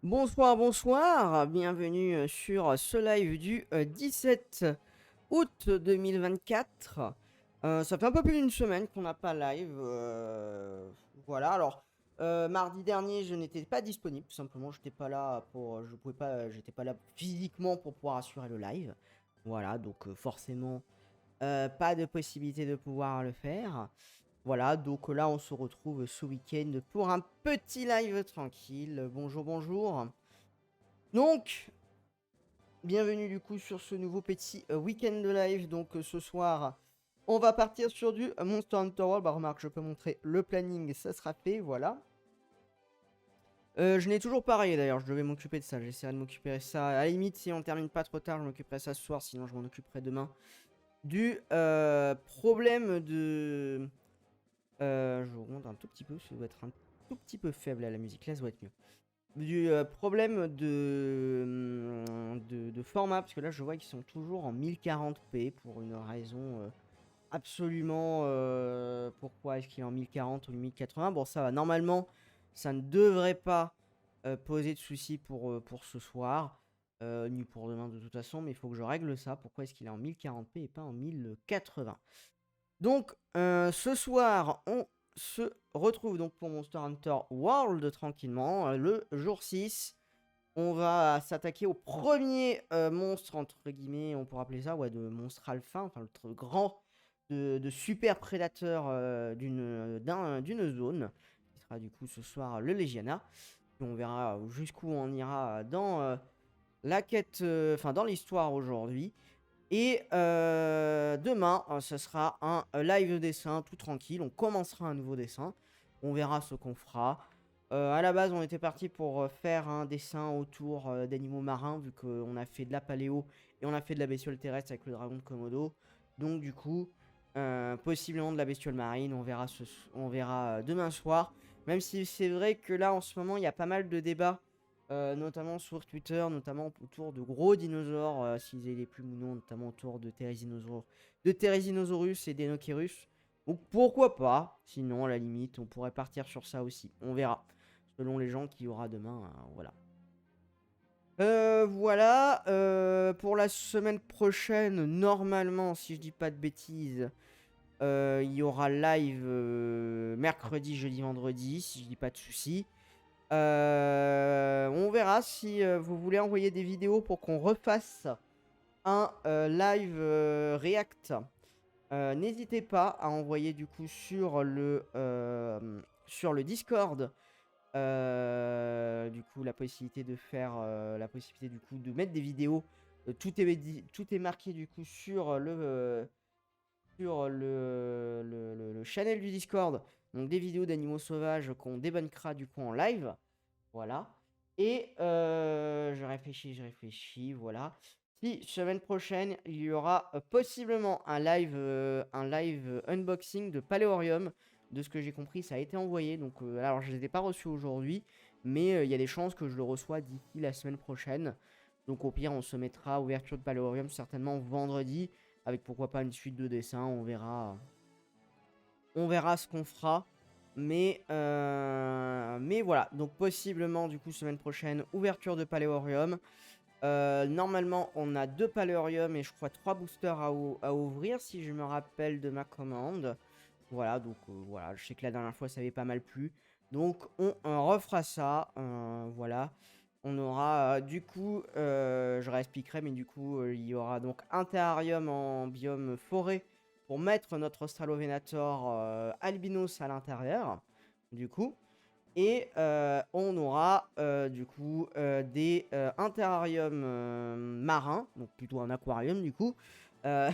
Bonsoir, bonsoir, bienvenue sur ce live du 17 août 2024. Ça fait un peu plus d'une semaine qu'on n'a pas live. Voilà, alors mardi dernier je n'étais pas disponible, tout simplement j'étais pas là pour, je pouvais pas, j'étais pas là physiquement pour pouvoir assurer le live. Voilà, donc forcément pas de possibilité de pouvoir le faire. Voilà, donc là on se retrouve ce week-end pour un petit live tranquille. Bonjour, bonjour. Donc, bienvenue du coup sur ce nouveau petit week-end de live. Donc ce soir, on va partir sur du Monster Hunter World. Bah remarque, je peux montrer le planning, ça sera fait, voilà. Je n'ai toujours pas rayé d'ailleurs, je devais m'occuper de ça. J'essaierai de m'occuper de ça. À la limite, si on termine pas trop tard, je m'occuperai de ça ce soir, sinon je m'en occuperai demain. Du problème de... je remonte un tout petit peu, ça doit être un tout petit peu faible à la musique, là ça doit être mieux. Du problème de format, parce que là je vois qu'ils sont toujours en 1040p pour une raison absolument... pourquoi est-ce qu'il est en 1040 ou 1080? Bon, ça va, normalement ça ne devrait pas poser de soucis pour ce soir, ni pour demain de toute façon, mais il faut que je règle ça. Pourquoi est-ce qu'il est en 1040p et pas en 1080? Donc, ce soir, on se retrouve donc pour Monster Hunter World tranquillement. Le jour 6, on va s'attaquer au premier monstre, entre guillemets, on pourrait appeler ça, ouais, de monstre alpha, enfin le grand de super prédateur d'une zone, qui sera du coup ce soir le Legiana. Et on verra jusqu'où on ira dans la quête, enfin dans l'histoire aujourd'hui. Et demain, ce sera un live de dessin tout tranquille. On commencera un nouveau dessin. On verra ce qu'on fera. À la base, on était parti pour faire un dessin autour d'animaux marins, vu qu'on a fait de la paléo et on a fait de la bestiole terrestre avec le dragon de Komodo. Donc, du coup, possiblement de la bestiole marine. On verra demain soir. Même si c'est vrai que là, en ce moment, il y a pas mal de débats notamment sur Twitter, notamment autour de gros dinosaures, s'ils aient les plumes ou non, notamment autour de Therizinosaurus et d'Enocherus. Donc pourquoi pas, sinon à la limite, on pourrait partir sur ça aussi. On verra, selon les gens qu'il y aura demain, voilà. Voilà, pour la semaine prochaine, normalement, si je dis pas de bêtises, il y aura live mercredi, jeudi, vendredi, si je dis pas de soucis. On verra si vous voulez envoyer des vidéos pour qu'on refasse un live React. N'hésitez pas à envoyer du coup sur le Discord du coup la possibilité de faire la possibilité du coup de mettre des vidéos. Tout est marqué du coup sur le channel du Discord. Donc des vidéos d'animaux sauvages qu'on débunkera du coup en live. Voilà. Et je réfléchis, voilà. Si semaine prochaine, il y aura possiblement un live unboxing de Paléorium. De ce que j'ai compris, ça a été envoyé. Donc, alors, je ne les ai pas reçus aujourd'hui, mais il y a des chances que je le reçois d'ici la semaine prochaine. Donc, au pire, on se mettra ouverture de Paléorium certainement vendredi, avec pourquoi pas une suite de dessins. On verra ce qu'on fera. Mais voilà, donc possiblement du coup semaine prochaine, ouverture de Paléorium. Normalement, on a 2 Paléorium et je crois 3 boosters à ouvrir si je me rappelle de ma commande. Voilà, donc voilà, je sais que la dernière fois ça avait pas mal plu. Donc on refera ça, voilà. On aura du coup, je réexpliquerai, mais du coup, il y aura donc un terrarium en biome forêt pour mettre notre Australovenator albinos à l'intérieur, du coup. Et on aura du coup un terrarium marin, donc plutôt un aquarium du coup. euh,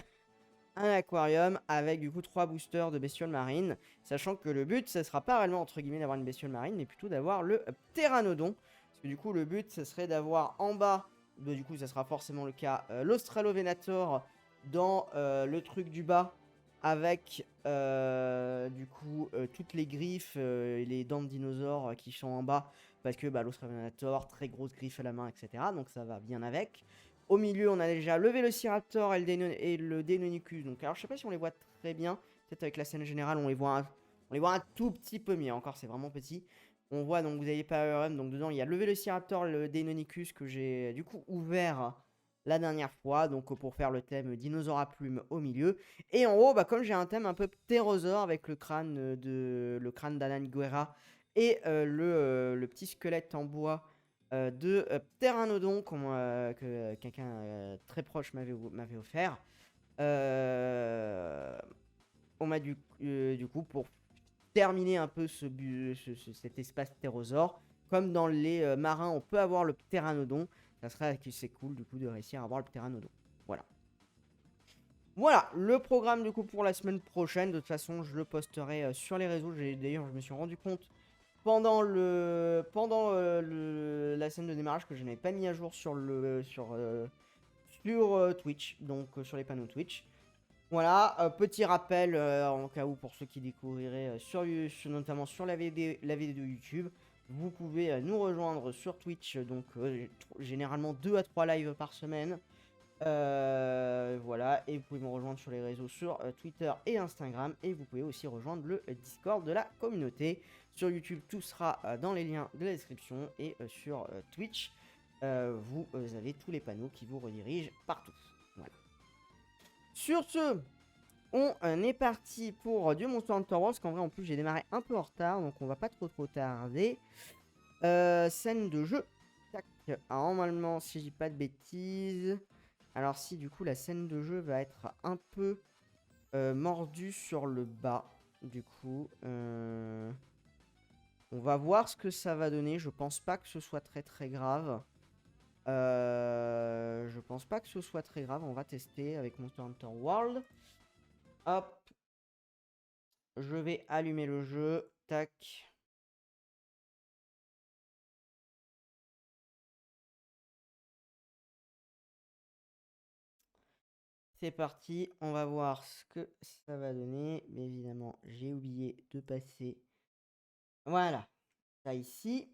un aquarium avec du coup 3 boosters de bestioles marines, sachant que le but, ce sera pas réellement entre guillemets d'avoir une bestiole marine, mais plutôt d'avoir le pteranodon. Parce que du coup, le but, ce serait d'avoir en bas, du coup, ça sera forcément le cas, l'Australovenator dans le truc du bas, avec du coup toutes les griffes et les dents de dinosaures qui sont en bas, parce que bah, l'Australovenator, très grosse griffe à la main, etc. Donc ça va bien avec. Au milieu, on a déjà le Vélociraptor et le Deinonychus. Donc, alors, je sais pas si on les voit très bien. Peut-être avec la scène générale, on les voit un tout petit peu mieux. Encore, c'est vraiment petit. On voit, donc vous avez Power Run, donc dedans il y a le Vélociraptor, le Deinonychus que j'ai du coup ouvert la dernière fois, donc pour faire le thème dinosaure à plumes au milieu. Et en haut, bah, comme j'ai un thème un peu ptérosaure avec le crâne d'Alan Guerra et le petit squelette en bois de Pteranodon que quelqu'un très proche m'avait offert. On m'a du coup, pour terminer un peu cet espace ptérosaure, comme dans les marins, on peut avoir le pteranodon. Ça serait c'est cool du coup de réussir à avoir le pteranodon. Voilà. Voilà le programme du coup pour la semaine prochaine. De toute façon, je le posterai sur les réseaux. D'ailleurs, je me suis rendu compte pendant la scène de démarrage que je n'avais pas mis à jour sur Twitch, donc sur les panneaux Twitch. Voilà, petit rappel en cas où pour ceux qui découvriraient notamment sur la vidéo YouTube, vous pouvez nous rejoindre sur Twitch, donc généralement 2 à 3 lives par semaine. Voilà, et vous pouvez me rejoindre sur les réseaux sur Twitter et Instagram, et vous pouvez aussi rejoindre le Discord de la communauté. Sur YouTube, tout sera dans les liens de la description, et sur Twitch, vous avez tous les panneaux qui vous redirigent partout. Voilà. Sur ce, on est parti pour du Monster Hunter World, parce qu'en vrai, en plus, j'ai démarré un peu en retard, donc on va pas trop tarder. Scène de jeu. Tac. Alors, normalement, si je dis pas de bêtises... Alors si, du coup, la scène de jeu va être un peu mordue sur le bas. Du coup, on va voir ce que ça va donner. Je pense pas que ce soit très grave. Je pense pas que ce soit très grave. On va tester avec Monster Hunter World. Hop. Je vais allumer le jeu. Tac. C'est parti. On va voir ce que ça va donner. Mais évidemment, j'ai oublié de passer. Voilà. Ça ici.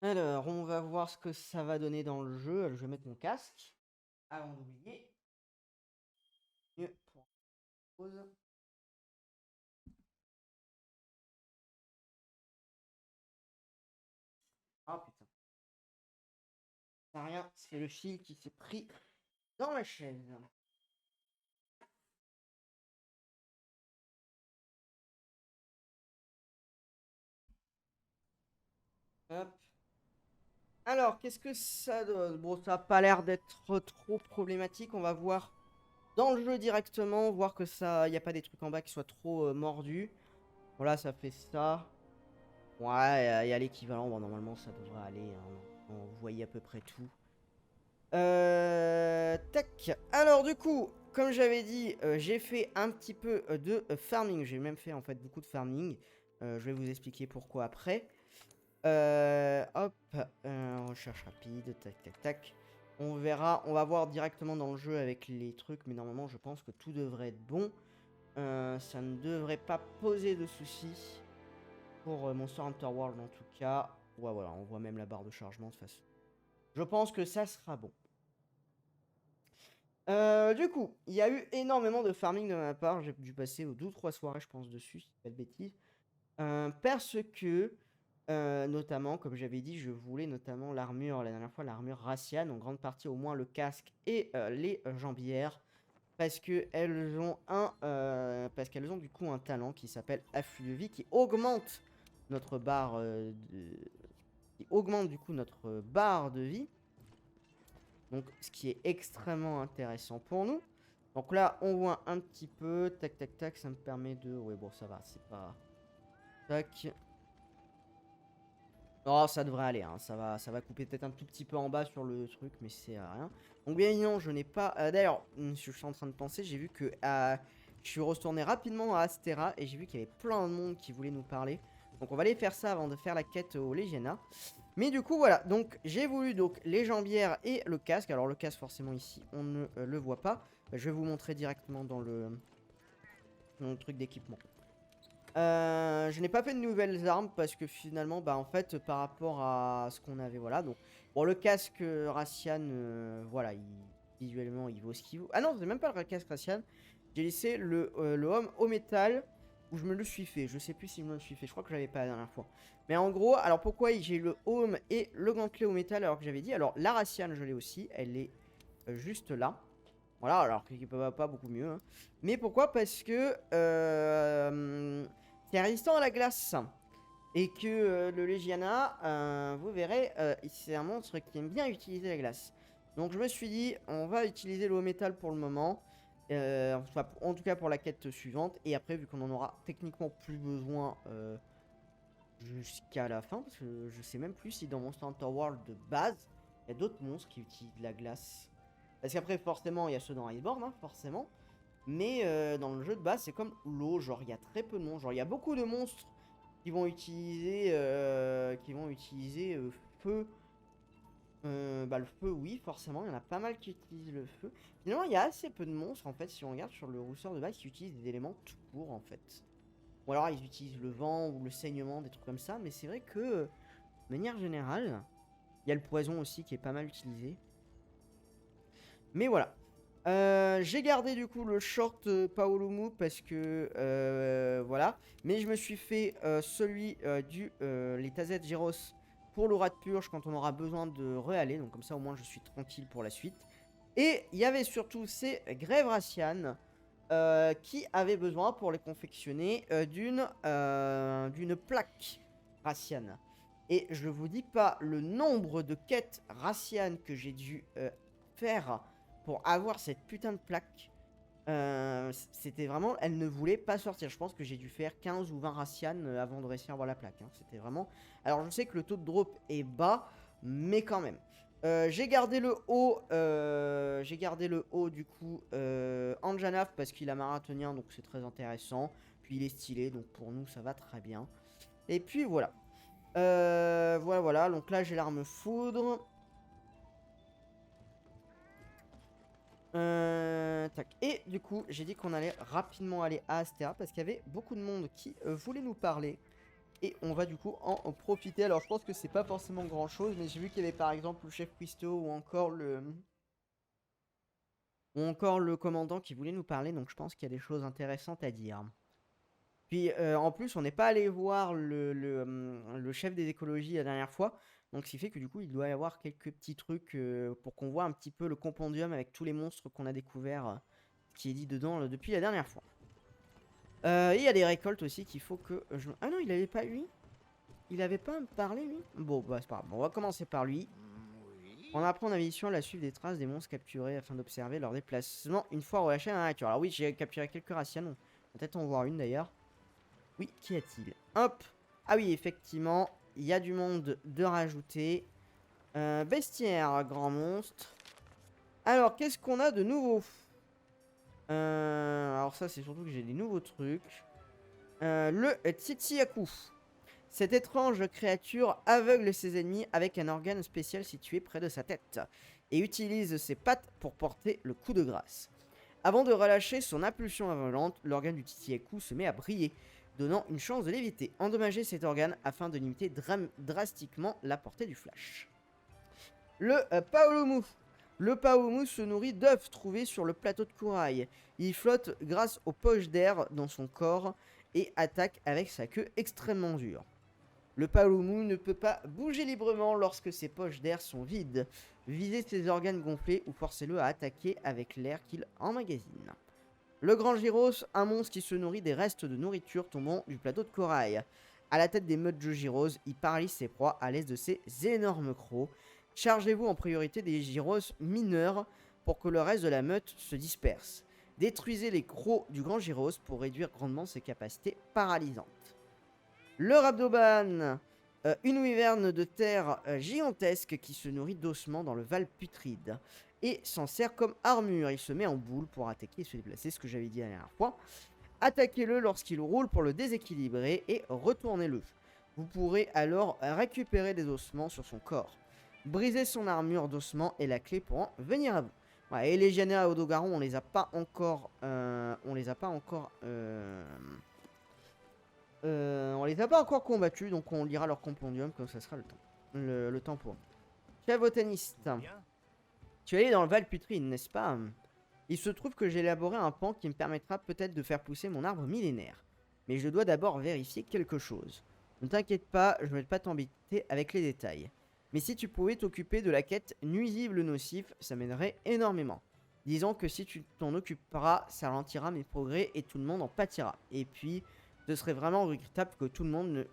Alors, on va voir ce que ça va donner dans le jeu. Je vais mettre mon casque. Avant d'oublier. Mieux pour pause. Ah putain. C'est rien, c'est le fil qui s'est pris dans la chaise. Hop. Alors, qu'est-ce que ça donne? Bon, ça n'a pas l'air d'être trop problématique. On va voir dans le jeu directement, voir que ça, il n'y a pas des trucs en bas qui soient trop mordus. Voilà, ça fait ça. Ouais, il y a l'équivalent. Bon, normalement, ça devrait aller, hein. Vous voyez à peu près tout. Tac. Alors, du coup, comme j'avais dit, j'ai fait un petit peu de farming. J'ai même fait en fait beaucoup de farming. Je vais vous expliquer pourquoi après. Hop, recherche rapide, tac. On verra, on va voir directement dans le jeu avec les trucs, mais normalement je pense que tout devrait être bon. Ça ne devrait pas poser de soucis pour Monster Hunter World en tout cas. Ouais, voilà, on voit même la barre de chargement de toute façon. Je pense que ça sera bon. Du coup, il y a eu énormément de farming de ma part. J'ai dû passer 2 ou 3 soirées, je pense, dessus, si pas de bêtises. Parce que, notamment, comme j'avais dit, je voulais notamment l'armure, la dernière fois, l'armure Racian, en grande partie au moins le casque et les jambières. Parce qu'elles ont du coup un talent qui s'appelle Afflux de vie, qui augmente notre barre qui augmente du coup notre barre de vie. Donc, ce qui est extrêmement intéressant pour nous. Donc là, on voit un petit peu. Tac. Ça me permet de... Ouais, bon, ça va. C'est pas... Tac. Oh, ça devrait aller. Hein. Ça va couper peut-être un tout petit peu en bas sur le truc. Mais c'est rien. Donc, bien évidemment, je n'ai pas... D'ailleurs, je suis en train de penser. J'ai vu que... je suis retourné rapidement à Astera. Et j'ai vu qu'il y avait plein de monde qui voulait nous parler. Donc, on va aller faire ça avant de faire la quête au Legiana. Mais du coup, voilà. Donc, j'ai voulu donc les jambières et le casque. Alors, le casque, forcément, ici, on ne le voit pas. Je vais vous montrer directement dans le truc d'équipement. Je n'ai pas fait de nouvelles armes parce que finalement, bah, en fait, par rapport à ce qu'on avait, voilà. Donc, bon, le casque Racian, voilà, visuellement, il vaut ce qu'il vaut. Ah non, c'est même pas le casque Racian. J'ai laissé le homme au métal Ou je me le suis fait. Je sais plus si je me le suis fait. Je crois que je l'avais pas la dernière fois. Mais en gros, alors pourquoi j'ai le home et le gantelet au métal alors que j'avais dit. Alors la Raciane, je l'ai aussi. Elle est juste là. Voilà, alors qu'il peut pas beaucoup mieux. Hein. Mais pourquoi? Parce que c'est résistant à la glace. Et que le Legiana, vous verrez, c'est un monstre qui aime bien utiliser la glace. Donc je me suis dit, on va utiliser le haut métal pour le moment. Enfin, en tout cas pour la quête suivante. Et après, vu qu'on en aura techniquement plus besoin jusqu'à la fin. Parce que je sais même plus si dans Monster Hunter World de base, il y a d'autres monstres qui utilisent de la glace. Parce qu'après, forcément, il y a ceux dans Iceborne, hein, forcément. Mais dans le jeu de base, c'est comme l'eau. Genre, il y a très peu de monstres. Genre, il y a beaucoup de monstres qui vont utiliser, feu. Bah, le feu, oui, forcément. Il y en a pas mal qui utilisent le feu. Finalement, il y a assez peu de monstres, en fait, si on regarde sur le rousseur de base, qui utilisent des éléments tout court, en fait. Ou alors, ils utilisent le vent ou le saignement, des trucs comme ça. Mais c'est vrai que, de manière générale, il y a le poison aussi qui est pas mal utilisé. Mais voilà. J'ai gardé du coup le short Paolumu parce que voilà. Mais je me suis fait celui du les Tazet Gyros pour l'aura de purge quand on aura besoin de réaller. Donc comme ça au moins je suis tranquille pour la suite. Et il y avait surtout ces grèves racianes qui avaient besoin pour les confectionner d'une plaque raciane. Et je vous dis pas le nombre de quêtes racianes que j'ai dû faire pour avoir cette putain de plaque. C'était vraiment, elle ne voulait pas sortir. Je pense que j'ai dû faire 15 ou 20 racianes avant de réussir à avoir la plaque. Hein. C'était vraiment... Alors je sais que le taux de drop est bas, mais quand même. J'ai gardé le haut du coup en Janaf parce qu'il a marathonien, donc c'est très intéressant. Puis il est stylé, donc pour nous ça va très bien. Et puis voilà. Voilà, donc là j'ai l'arme foudre. Tac. Et du coup, j'ai dit qu'on allait rapidement aller à Astéria parce qu'il y avait beaucoup de monde qui voulait nous parler. Et on va du coup en profiter. Alors je pense que c'est pas forcément grand chose, mais j'ai vu qu'il y avait par exemple le chef Cuisto ou encore le commandant qui voulait nous parler. Donc je pense qu'il y a des choses intéressantes à dire. Puis en plus, on n'est pas allé voir le chef des écologies la dernière fois. Donc ce qui fait que du coup, il doit y avoir quelques petits trucs pour qu'on voit un petit peu le compendium avec tous les monstres qu'on a découvert, qui est dit dedans depuis la dernière fois. Et il y a des récoltes aussi qu'il faut que je... Ah non, il avait pas lui? Il avait pas à me parler lui? Bon, bah c'est pas grave. Bon, on va commencer par lui. On apprend la mission à la suivre des traces des monstres capturés afin d'observer leur déplacement une fois relâchés dans la nature. Alors oui, j'ai capturé quelques racianes. On va peut-être en voir une d'ailleurs. Oui, qu'y a-t-il? Hop. Ah oui, effectivement, il y a du monde de rajouter. Bestiaire, grand monstre. Alors, qu'est-ce qu'on a de nouveau? Alors ça, c'est surtout que j'ai des nouveaux trucs. Le Tsitsiaku. Cette étrange créature aveugle ses ennemis avec un organe spécial situé près de sa tête et utilise ses pattes pour porter le coup de grâce. Avant de relâcher son impulsion aveuglante, l'organe du Tsitsiaku se met à briller, donnant une chance de l'éviter. Endommager cet organe afin de limiter drastiquement la portée du flash. Le Paolumu. Le Paolumu se nourrit d'œufs trouvés sur le plateau de corail. Il flotte grâce aux poches d'air dans son corps et attaque avec sa queue extrêmement dure. Le Paolumu ne peut pas bouger librement lorsque ses poches d'air sont vides. Visez ses organes gonflés ou forcez-le à attaquer avec l'air qu'il emmagasine. Le Grand Gyros, un monstre qui se nourrit des restes de nourriture tombant du plateau de corail. À la tête des meutes de gyros, il paralyse ses proies à l'aide de ses énormes crocs. Chargez-vous en priorité des gyros mineurs pour que le reste de la meute se disperse. Détruisez les crocs du Grand Gyros pour réduire grandement ses capacités paralysantes. Le Rabdoban, une wyverne de terre gigantesque qui se nourrit d'ossements dans le Val putride et s'en sert comme armure. Il se met en boule pour attaquer et se déplacer, ce que j'avais dit la dernière fois. Attaquez-le lorsqu'il roule pour le déséquilibrer et retournez-le. Vous pourrez alors récupérer des ossements sur son corps. Briser son armure d'ossements est la clé pour en venir à bout. Ouais, et les Gianna et Odogaron, on les a pas encore combattus, donc on lira leur compendium quand ça sera le temps pour nous. Chef botaniste, tu es allé dans le Val putride, n'est-ce pas? Il se trouve que j'ai élaboré un pan qui me permettra peut-être de faire pousser mon arbre millénaire. Mais je dois d'abord vérifier quelque chose. Ne t'inquiète pas, je ne vais pas t'embêter avec les détails. Mais si tu pouvais t'occuper de la quête nuisible nocif, ça m'aiderait énormément. Disons que si tu t'en occuperas, ça ralentira mes progrès et tout le monde en pâtira. Et puis, ce serait vraiment regrettable que tout le monde ne...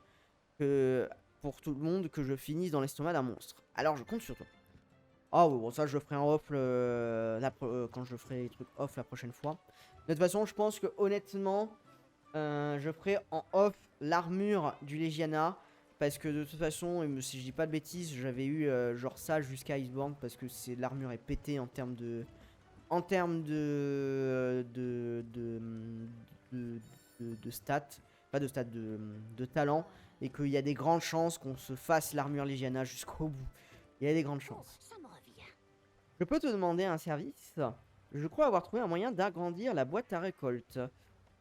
que pour tout le monde que je finisse dans l'estomac d'un monstre. Alors je compte sur toi. Ah oui, bon ça je le ferai en off quand je ferai les trucs off la prochaine fois. De toute façon, je pense que honnêtement, je ferai en off l'armure du Legiana. Parce que de toute façon, si je dis pas de bêtises, j'avais eu genre ça jusqu'à Iceborne. Parce que l'armure est pétée en termes de... En termes de stats. Pas de stats, de talent. Et qu'il y a des grandes chances qu'on se fasse l'armure Legiana jusqu'au bout. Il y a des grandes chances. Je peux te demander un service? Je crois avoir trouvé un moyen d'agrandir la boîte à récolte.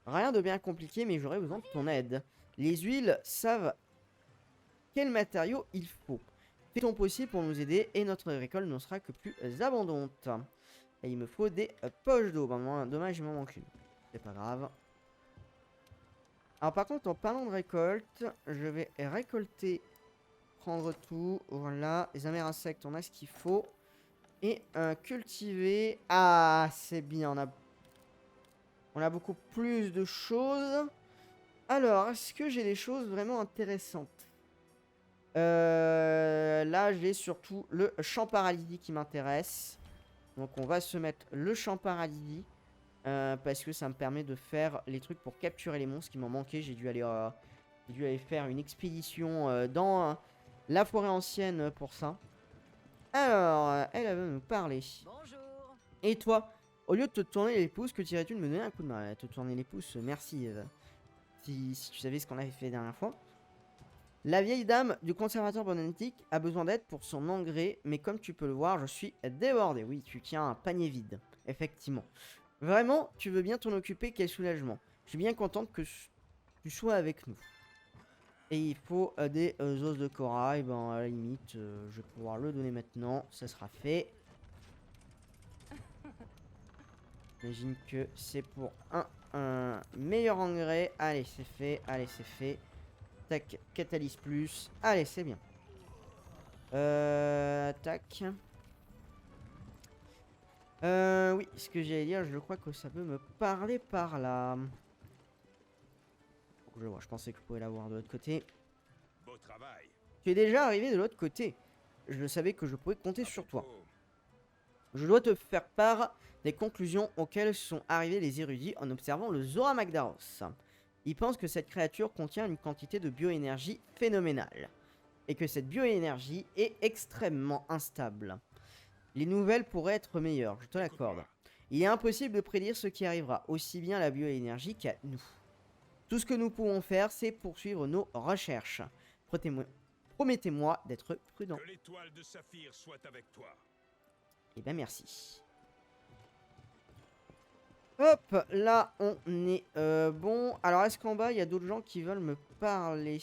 Rien de bien compliqué, mais j'aurais besoin de ton aide. Les huiles savent quel matériau il faut. Fais ton possible pour nous aider et notre récolte ne sera que plus abondante. Et il me faut des poches d'eau. Ben, dommage, il m'en manque une. C'est pas grave. Alors par contre, en parlant de récolte, je vais récolter, prendre tout. Voilà, les amers insectes, on a ce qu'il faut. Et cultiver. Ah, c'est bien, on a beaucoup plus de choses. Alors, est-ce que j'ai des choses vraiment intéressantes? Là, j'ai surtout le champ paralysie qui m'intéresse. Donc, on va se mettre le champ paralysie. Parce que ça me permet de faire les trucs pour capturer les monstres qui m'ont manqué. J'ai dû aller faire une expédition dans la forêt ancienne pour ça. Alors, elle veut nous parler. Bonjour. Et toi, au lieu de te tourner les pouces, que dirais-tu de me donner un coup de main? Te tourner les pouces, merci. Si tu savais ce qu'on avait fait la dernière fois. La vieille dame du conservateur bonatique a besoin d'aide pour son engrais, mais comme tu peux le voir, je suis débordé. Oui, tu tiens un panier vide, effectivement. Vraiment, tu veux bien t'en occuper, quel soulagement. Je suis bien contente que tu sois avec nous. Et il faut des os de corail. Ben, à la limite, je vais pouvoir le donner maintenant. Ça sera fait. J'imagine que c'est pour un meilleur engrais. Allez, c'est fait. Allez, c'est fait. Tac, catalyse plus. Allez, c'est bien. Tac. Oui, ce que j'allais dire, je crois que ça peut me parler par là. Je vois, je pensais que je pouvais l'avoir de l'autre côté. Beau travail. Tu es déjà arrivé de l'autre côté. Je savais que je pouvais compter sur toi. Je dois te faire part des conclusions auxquelles sont arrivés les érudits en observant le Zora Magdaros. Ils pensent que cette créature contient une quantité de bioénergie phénoménale. Et que cette bioénergie est extrêmement instable. Les nouvelles pourraient être meilleures, je te l'accorde. Il est impossible de prédire ce qui arrivera, aussi bien à la bioénergie qu'à nous. Tout ce que nous pouvons faire, c'est poursuivre nos recherches. Promettez-moi d'être prudent. Que l'étoile de saphir soit avec toi. Eh bien, merci. Hop, là, on est bon. Alors, est-ce qu'en bas, il y a d'autres gens qui veulent me parler?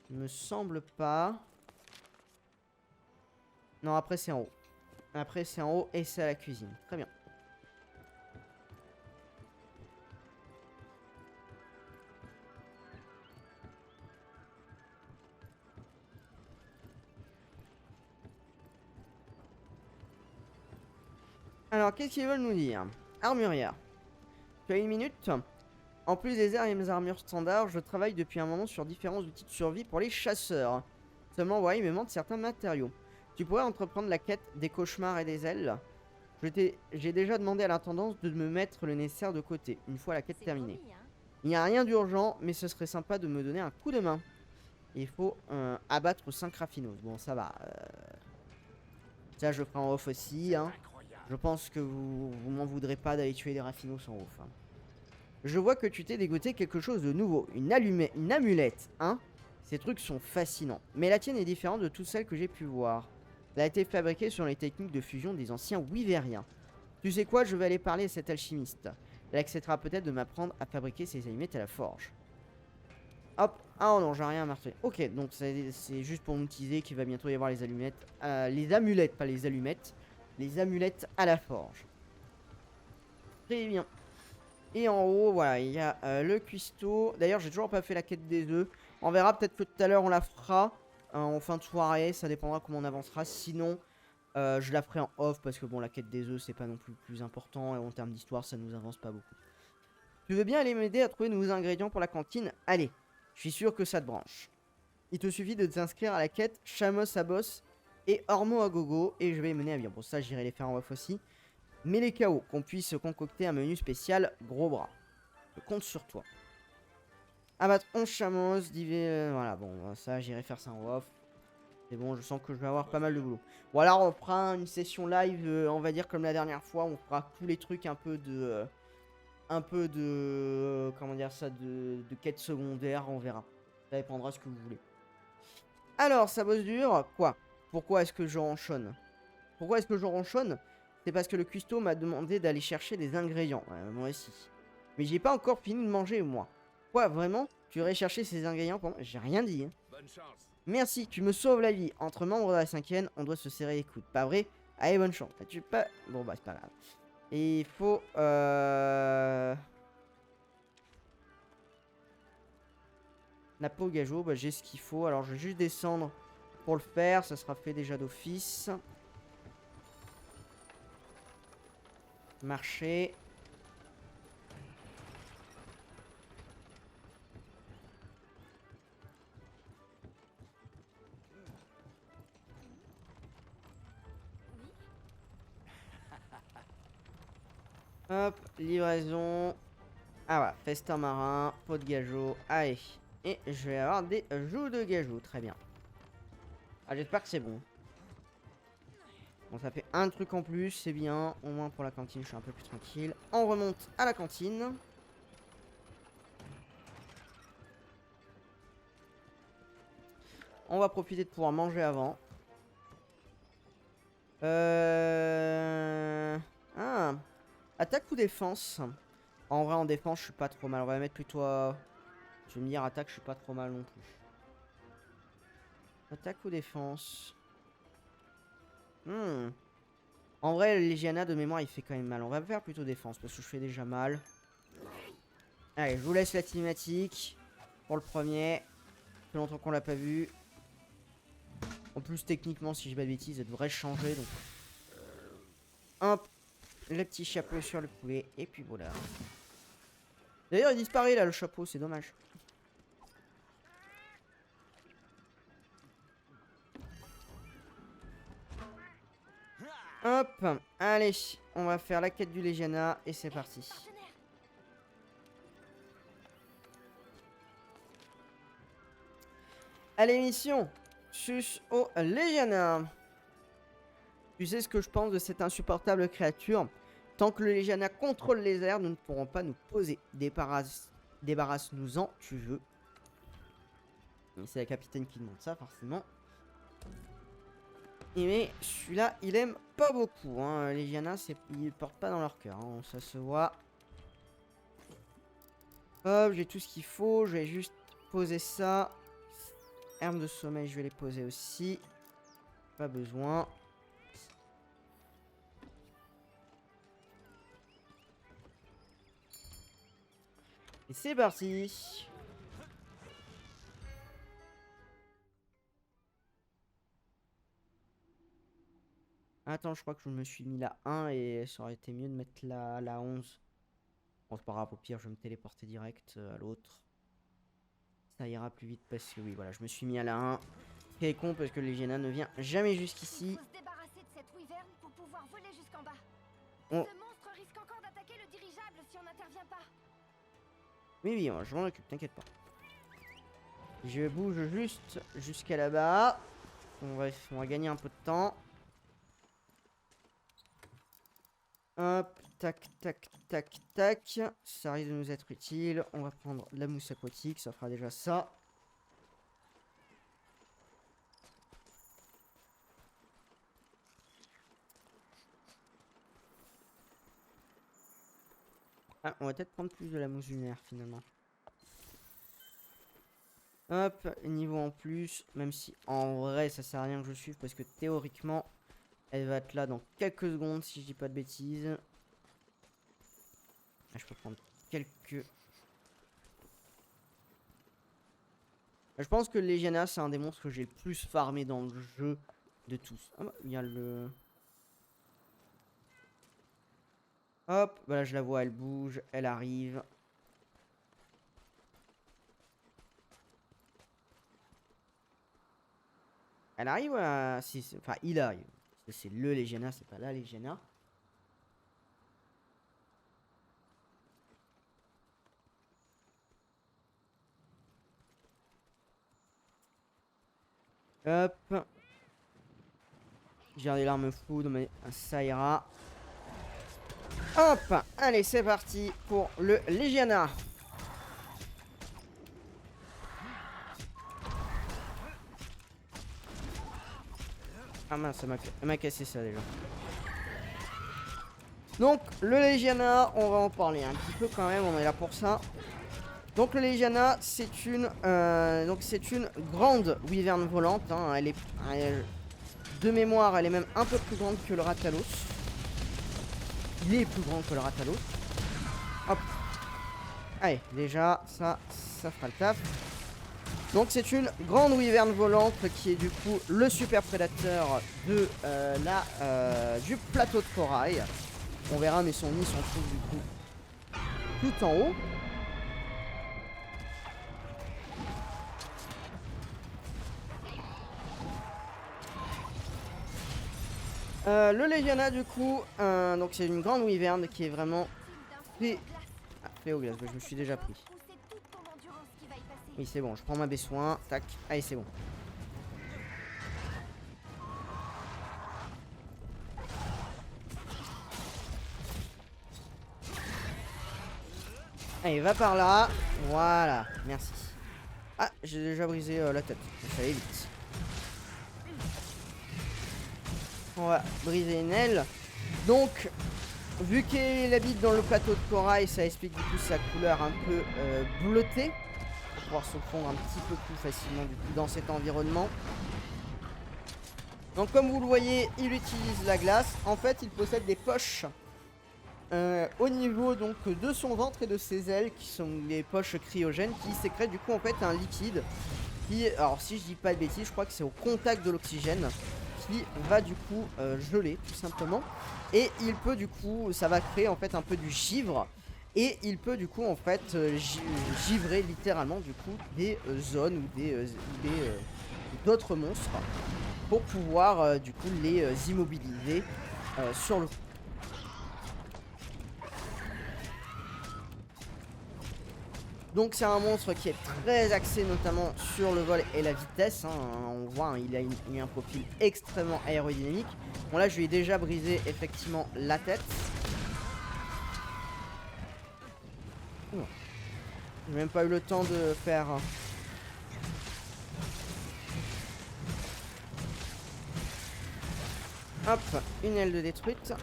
Il me semble pas. Non, après, c'est en haut. Après, c'est en haut et c'est à la cuisine. Très bien. Alors, qu'est-ce qu'ils veulent nous dire? Armurière. Tu as une minute? En plus des armures standards, je travaille depuis un moment sur différents outils de survie pour les chasseurs. Seulement, voilà, il me manque certains matériaux. Tu pourrais entreprendre la quête des cauchemars et des ailes. J'ai déjà demandé à l'intendance de me mettre le nécessaire de côté, une fois la quête terminée. Promis, hein. Il n'y a rien d'urgent, mais ce serait sympa de me donner un coup de main. Il faut abattre 5 raffinos. Bon, ça va. Ça, je ferai en off aussi. Hein. Je pense que vous m'en voudrez pas d'aller tuer des raffinos en off. Hein. Je vois que tu t'es dégoté quelque chose de nouveau. Une amulette, hein. Ces trucs sont fascinants. Mais la tienne est différente de toutes celles que j'ai pu voir. Elle a été fabriquée sur les techniques de fusion des anciens Wyveriens. Tu sais quoi, je vais aller parler à cet alchimiste. Elle acceptera peut-être de m'apprendre à fabriquer ces allumettes à la forge. Hop. Ah non, j'ai rien à marteler. Ok, donc c'est juste pour nous teaser qu'il va bientôt y avoir les allumettes. Les amulettes, pas les allumettes. Les amulettes à la forge. Très bien. Et en haut, voilà, il y a le cuistot. D'ailleurs, j'ai toujours pas fait la quête des œufs. On verra, peut-être que tout à l'heure, on la fera en fin de soirée. Ça dépendra comment on avancera. Sinon, je la ferai en off parce que bon, la quête des œufs, c'est pas non plus le plus important. Et en termes d'histoire, ça nous avance pas beaucoup. Tu veux bien aller m'aider à trouver de nouveaux ingrédients pour la cantine? Allez, je suis sûr que ça te branche. Il te suffit de t'inscrire à la quête Chamos à boss et Ormo à gogo. Et je vais mener à bien. Bon, ça, j'irai les faire en off aussi. Mais les KO, qu'on puisse concocter un menu spécial gros bras. Je compte sur toi. Abattre 11 chameaux, voilà, bon, ça, j'irai faire ça en off. C'est bon, je sens que je vais avoir pas mal de boulot. Bon, alors, on fera une session live, on va dire comme la dernière fois. On fera tous les trucs un peu de... comment dire ça, de quête secondaire, on verra. Ça dépendra de ce que vous voulez. Alors, ça bosse dur, quoi? Pourquoi est-ce que je ronchonne? Pourquoi est-ce que je ronchonne? C'est parce que le cuistot m'a demandé d'aller chercher des ingrédients. Ouais, moi aussi. Mais j'ai pas encore fini de manger, moi. Quoi, vraiment? Tu irais chercher ces ingrédients pour moi? J'ai rien dit. Hein. Bonne chance. Merci, tu me sauves la vie. Entre membres de la 5e, on doit se serrer les coudes. Pas vrai? Allez, bonne chance. Tu pas... Bon, bah, c'est pas grave. Et il faut... La peau gageot, bah, j'ai ce qu'il faut. Alors, je vais juste descendre pour le faire. Ça sera fait déjà d'office. Marcher. Hop, livraison. Ah voilà, festin marin, pot de gageot. Allez. Et je vais avoir des joues de gageot. Très bien. Ah, j'espère que c'est bon. Bon, ça fait un truc en plus, c'est bien. Au moins pour la cantine, je suis un peu plus tranquille. On remonte à la cantine. On va profiter de pouvoir manger avant. Ah. Attaque ou défense? En vrai, en défense, je suis pas trop mal. On va mettre plutôt... Je vais me dire attaque, je suis pas trop mal non plus. Attaque ou défense? En vrai, le Légiana de mémoire, il fait quand même mal. On va faire plutôt défense parce que je fais déjà mal. Allez, je vous laisse la cinématique pour le premier. Ça fait longtemps qu'on l'a pas vu. En plus, techniquement, si je dis pas de bêtises, elle devrait changer. Donc, hop, le petit chapeau sur le poulet. Et puis voilà. D'ailleurs, il disparaît là, le chapeau. C'est dommage. Hop, allez, on va faire la quête du Légiana et c'est parti. Allez, mission, sus au Légiana. Tu sais ce que je pense de cette insupportable créature? Tant que le Légiana contrôle les airs, nous ne pourrons pas nous poser. Débarrasse-nous-en, tu veux. C'est la capitaine qui demande ça, forcément. Mais celui-là, il aime pas beaucoup. Hein. Légiana, ils portent pas dans leur cœur. Hein. Ça se voit. Hop, j'ai tout ce qu'il faut. Je vais juste poser ça. Herbe de sommeil, je vais les poser aussi. Pas besoin. Et c'est parti. Attends, je crois que je me suis mis la 1 et ça aurait été mieux de mettre la 11. Bon, c'est pas grave, au pire, je vais me téléporter direct à l'autre. Ça ira plus vite parce que oui, voilà, je me suis mis à la 1. Quel con parce que le Légiana ne vient jamais jusqu'ici. Faut se débarrasser de cette wyvern pour pouvoir voler jusqu'en bas. Oh. Ce monstre risque encore d'attaquer le dirigeable si on n'intervient pas. Oui, oui, je m'en occupe, t'inquiète pas. Je bouge juste jusqu'à là-bas. On va gagner un peu de temps. Hop, tac, tac, tac, tac. Ça risque de nous être utile. On va prendre la mousse aquatique, ça fera déjà ça. Ah, on va peut-être prendre plus de la mousse lunaire finalement. Hop, niveau en plus, même si en vrai ça sert à rien que je suive parce que théoriquement elle va être là dans quelques secondes si je dis pas de bêtises. Ah, je peux prendre quelques... Je pense que le Legiana, c'est un des monstres que j'ai le plus farmé dans le jeu de tous. Ah bah, il y a le... Hop, voilà, je la vois, elle bouge, elle arrive. Elle arrive à... Si, enfin, il arrive. C'est le Legiana, c'est pas la Legiana. Hop. J'ai des larmes foudres, mais ça ira. Hop. Allez, c'est parti pour le Legiana. Ah mince, elle m'a cassé ça déjà. Donc, le Legiana, on va en parler un petit peu quand même, on est là pour ça. Donc, le Legiana, c'est une grande wyvern volante. Hein, de mémoire, elle est même un peu plus grande que le Ratalos. Il est plus grand que le Ratalos. Hop. Allez, déjà, ça fera le taf. Donc c'est une grande wyvern volante qui est du coup le super prédateur de du plateau de corail. On verra, mais son nid s'en trouve du coup tout en haut. Le Legiana du coup, donc c'est une grande wyvern qui est vraiment fait au glace. Je me suis déjà pris. Oui c'est bon, je prends ma baie-soin, tac, allez c'est bon. Allez, va par là, voilà, merci. Ah, j'ai déjà brisé la tête, ça allait vite. On va briser une aile. Donc, vu qu'elle habite dans le plateau de corail, ça explique du coup sa couleur un peu bleutée. Pour pouvoir se fondre un petit peu plus facilement du coup dans cet environnement. Donc comme vous le voyez, il utilise la glace. En fait, il possède des poches au niveau donc de son ventre et de ses ailes, qui sont des poches cryogènes, qui sécrètent du coup en fait un liquide qui, alors si je dis pas de bêtises, je crois que c'est au contact de l'oxygène, qui va du coup geler tout simplement. Et il peut du coup, ça va créer en fait un peu du givre. Et il peut du coup en fait givrer littéralement du coup des zones ou d'autres monstres pour pouvoir du coup les immobiliser sur le coup. Donc c'est un monstre qui est très axé notamment sur le vol et la vitesse. Hein. On voit, hein, il a un profil extrêmement aérodynamique. Bon là je lui ai déjà brisé effectivement la tête. J'ai même pas eu le temps de faire... Hop, une aile de détruite.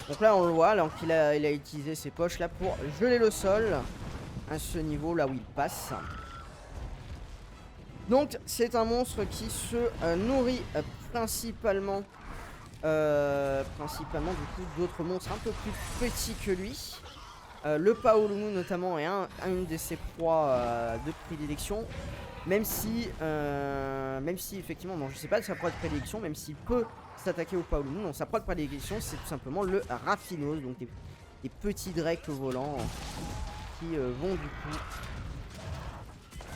Donc là on le voit, donc il a utilisé ses poches là pour geler le sol à ce niveau là où il passe. Donc c'est un monstre qui se nourrit principalement du coup d'autres monstres un peu plus petits que lui. Le Paolumu notamment est une de ses proies de prédilection. Même si effectivement, bon, je sais pas de sa proie de prédilection, même s'il peut s'attaquer au Paolumu, donc sa proie de prédilection c'est tout simplement le Raffinos, donc des petits drakes volants qui vont du coup,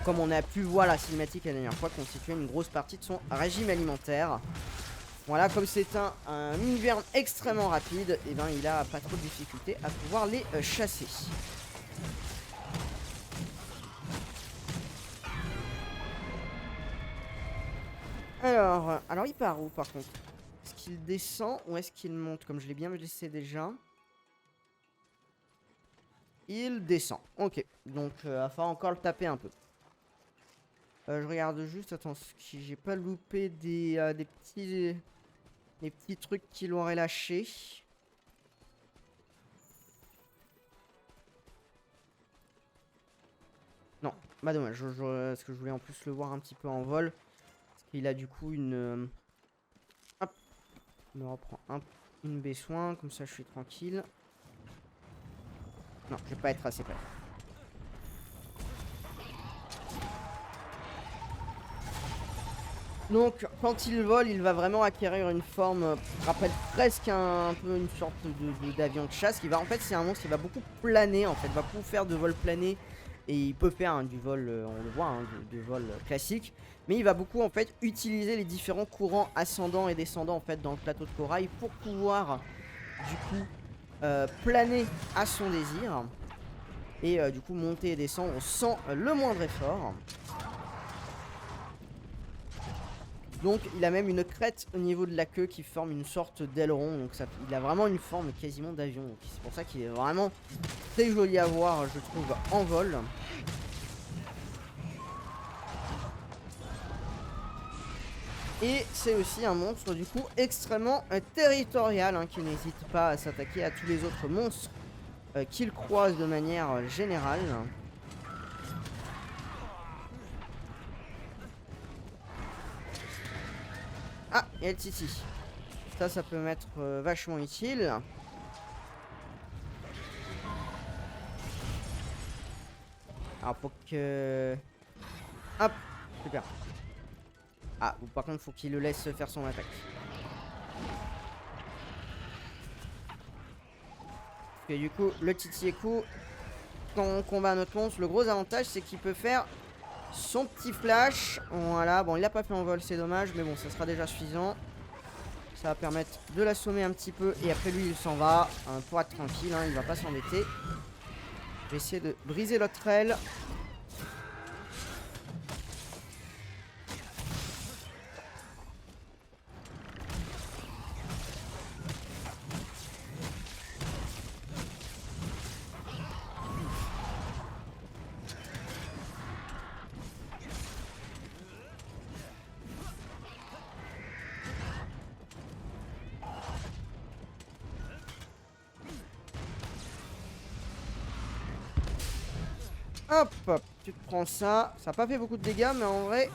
comme on a pu voir la cinématique la dernière fois, constituer une grosse partie de son régime alimentaire. Voilà, comme c'est un wyvern extrêmement rapide, et ben il a pas trop de difficulté à pouvoir les chasser. Alors il part où par contre? Est-ce qu'il descend ou est-ce qu'il monte? Comme je l'ai bien laissé déjà. Il descend. Ok, donc il va falloir encore le taper un peu. Je regarde juste, attends, si j'ai pas loupé des petits trucs qu'il aurait lâchés. Non, bah dommage, parce que je voulais en plus le voir un petit peu en vol. Parce qu'il a du coup une... Hop, je me reprends un une baie soin, comme ça je suis tranquille. Non, je vais pas être assez près. Donc, quand il vole, il va vraiment acquérir une forme, rappelle presque un peu une sorte d'avion de chasse. En fait, c'est un monstre qui va beaucoup planer, en fait, va beaucoup faire de vol plané. Et il peut faire du vol, on le voit, hein, de vol classique. Mais il va beaucoup, en fait, utiliser les différents courants ascendants et descendants, en fait, dans le plateau de corail pour pouvoir, du coup, planer à son désir. Et du coup, monter et descendre sans le moindre effort. Donc il a même une crête au niveau de la queue qui forme une sorte d'aileron. Donc ça, il a vraiment une forme quasiment d'avion. C'est pour ça qu'il est vraiment très joli à voir, je trouve, en vol. Et c'est aussi un monstre du coup extrêmement territorial, hein, qui n'hésite pas à s'attaquer à tous les autres monstres qu'il croise de manière générale. Ah, il y a le Titi. Ça peut m'être vachement utile. Alors, faut que... Hop, super. Ah, par contre, faut qu'il le laisse faire son attaque. Parce que du coup, le Titi est cool. Quand on combat un autre monstre, le gros avantage, c'est qu'il peut faire son petit flash. Voilà, bon, il l'a pas fait en vol, c'est dommage. Mais bon, ça sera déjà suffisant. Ça va permettre de l'assommer un petit peu. Et après, lui, il s'en va. Pour être tranquille, hein, il va pas s'embêter. Je vais essayer de briser l'autre aile. Hop, hop, tu te prends ça. Ça n'a pas fait beaucoup de dégâts, mais en vrai...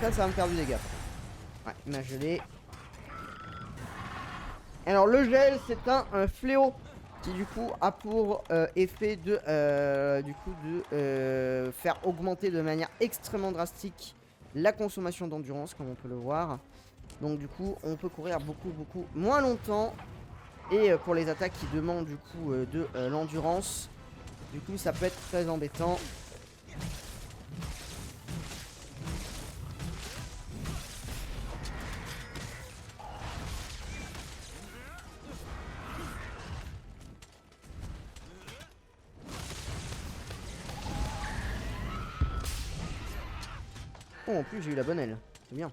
Ça va me faire du dégât. Ouais, il m'a gelé. Alors, le gel, c'est un fléau qui, du coup, a pour effet de, faire augmenter de manière extrêmement drastique la consommation d'endurance, comme on peut le voir. Donc, du coup, on peut courir beaucoup moins longtemps. Et pour les attaques qui demandent du coup de l'endurance, du coup ça peut être très embêtant. Oh, en plus j'ai eu la bonne aile, c'est bien.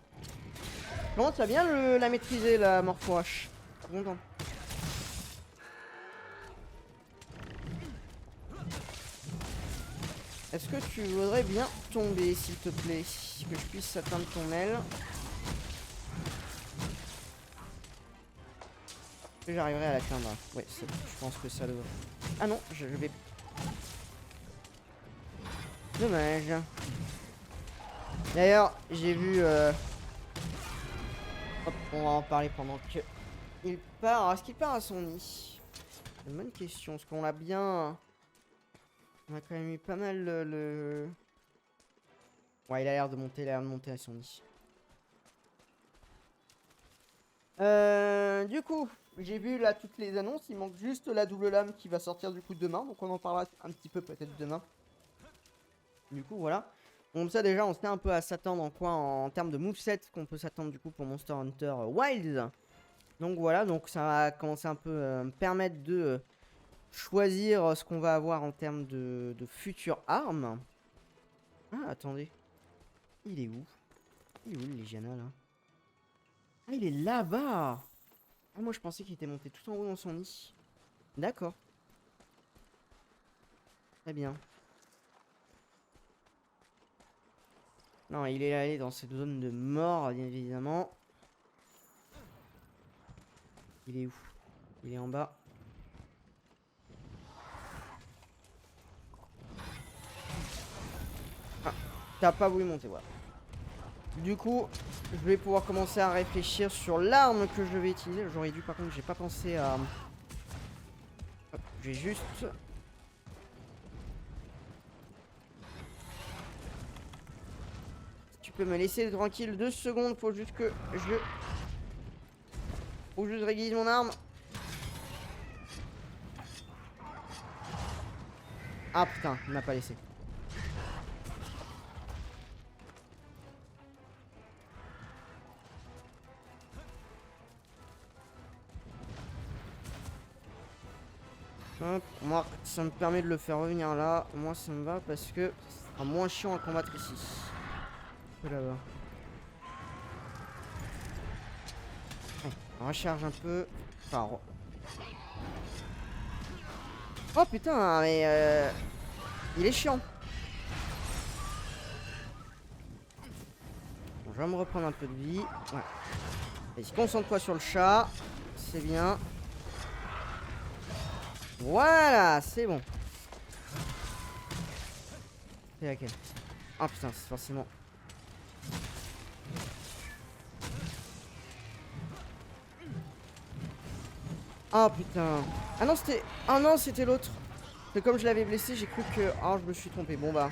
Comment ça bien la maîtriser, la Morpho H. Je suis content. Est-ce que tu voudrais bien tomber, s'il te plaît, que je puisse atteindre ton aile? Est-ce que j'arriverai à l'atteindre? Ouais, je pense que ça devrait. Ah non, je vais... Dommage. D'ailleurs, j'ai vu... Hop, on va en parler pendant que... Il part... Alors, est-ce qu'il part à son nid? C'est une bonne question, parce qu'on l'a bien... On a quand même eu pas mal le... Ouais, il a l'air de monter, à son nid. Du coup, j'ai vu là toutes les annonces. Il manque juste la double lame qui va sortir du coup demain. Donc on en parlera un petit peu peut-être demain. Du coup, voilà. Comme ça déjà, on se met un peu à s'attendre en quoi en termes de moveset qu'on peut s'attendre du coup pour Monster Hunter Wilds. Donc voilà, donc ça va commencer un peu me permettre de... choisir ce qu'on va avoir en termes de futures armes. Ah, attendez. Il est où? Il est où le Legiana là? Ah, il est là-bas! Ah, moi je pensais qu'il était monté tout en haut dans son nid. D'accord. Très bien. Non, il est allé dans cette zone de mort, bien évidemment. Il est où? Il est en bas. Ah, t'as pas voulu monter, voilà. Du coup, je vais pouvoir commencer à réfléchir sur l'arme que je vais utiliser. J'aurais dû, par contre, j'ai pas pensé à... Hop, je vais juste... Tu peux me laisser tranquille 2 secondes, faut juste que je... Faut juste que je réguise mon arme. Ah putain, il m'a pas laissé. Hop, moi, ça me permet de le faire revenir là. Moi, ça me va parce que ce sera moins chiant à combattre ici. Là-bas. On recharge un peu. Enfin, oh putain, mais il est chiant. Bon, je vais me reprendre un peu de vie. Ouais. Vas-y, concentre-toi sur le chat. C'est bien. Voilà, c'est bon. C'est laquelle? Ah putain, c'est forcément... Ah putain. Ah non, c'était... Ah non, c'était l'autre. Mais comme je l'avais blessé, j'ai cru que... Ah, je me suis trompé. Bon bah...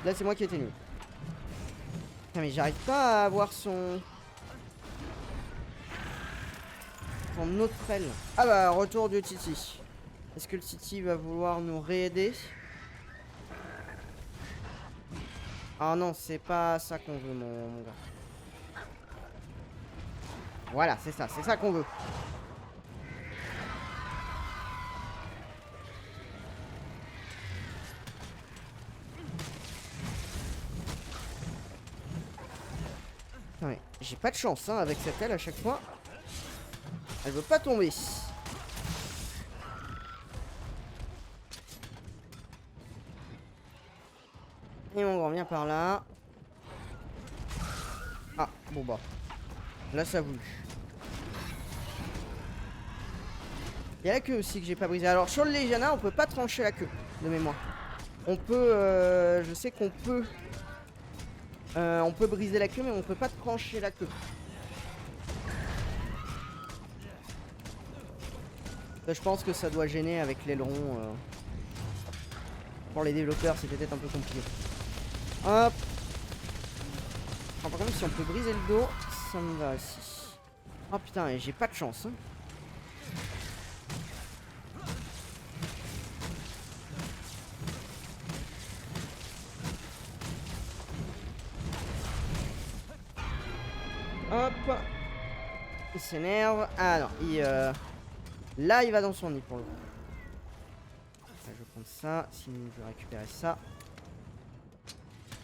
Là, c'est moi qui étais nul. Putain, mais j'arrive pas à avoir son... Son autre aile. Ah bah, retour du Titi. Est-ce que le Titi va vouloir nous réaider? Ah non, c'est pas ça qu'on veut, mon gars. Voilà, c'est ça qu'on veut. Non mais j'ai pas de chance hein, avec cette aile à chaque fois. Elle veut pas tomber. Et mon grand, viens par là. Ah, bon bah. Là, ça a voulu. Il y a la queue aussi que j'ai pas brisée. Alors, sur le Legiana, on peut pas trancher la queue, de mémoire. On peut... je sais qu'on peut... on peut briser la queue, mais on peut pas trancher la queue. Là, je pense que ça doit gêner avec l'aileron. Pour les développeurs, c'est peut-être un peu compliqué. Hop. Par contre, si on peut briser le dos, ça me va aussi. Oh putain, j'ai pas de chance. Hein. Hop. Il s'énerve. Ah non, là, il va dans son nid pour le coup. Là, je vais prendre ça. Sinon, je vais récupérer ça.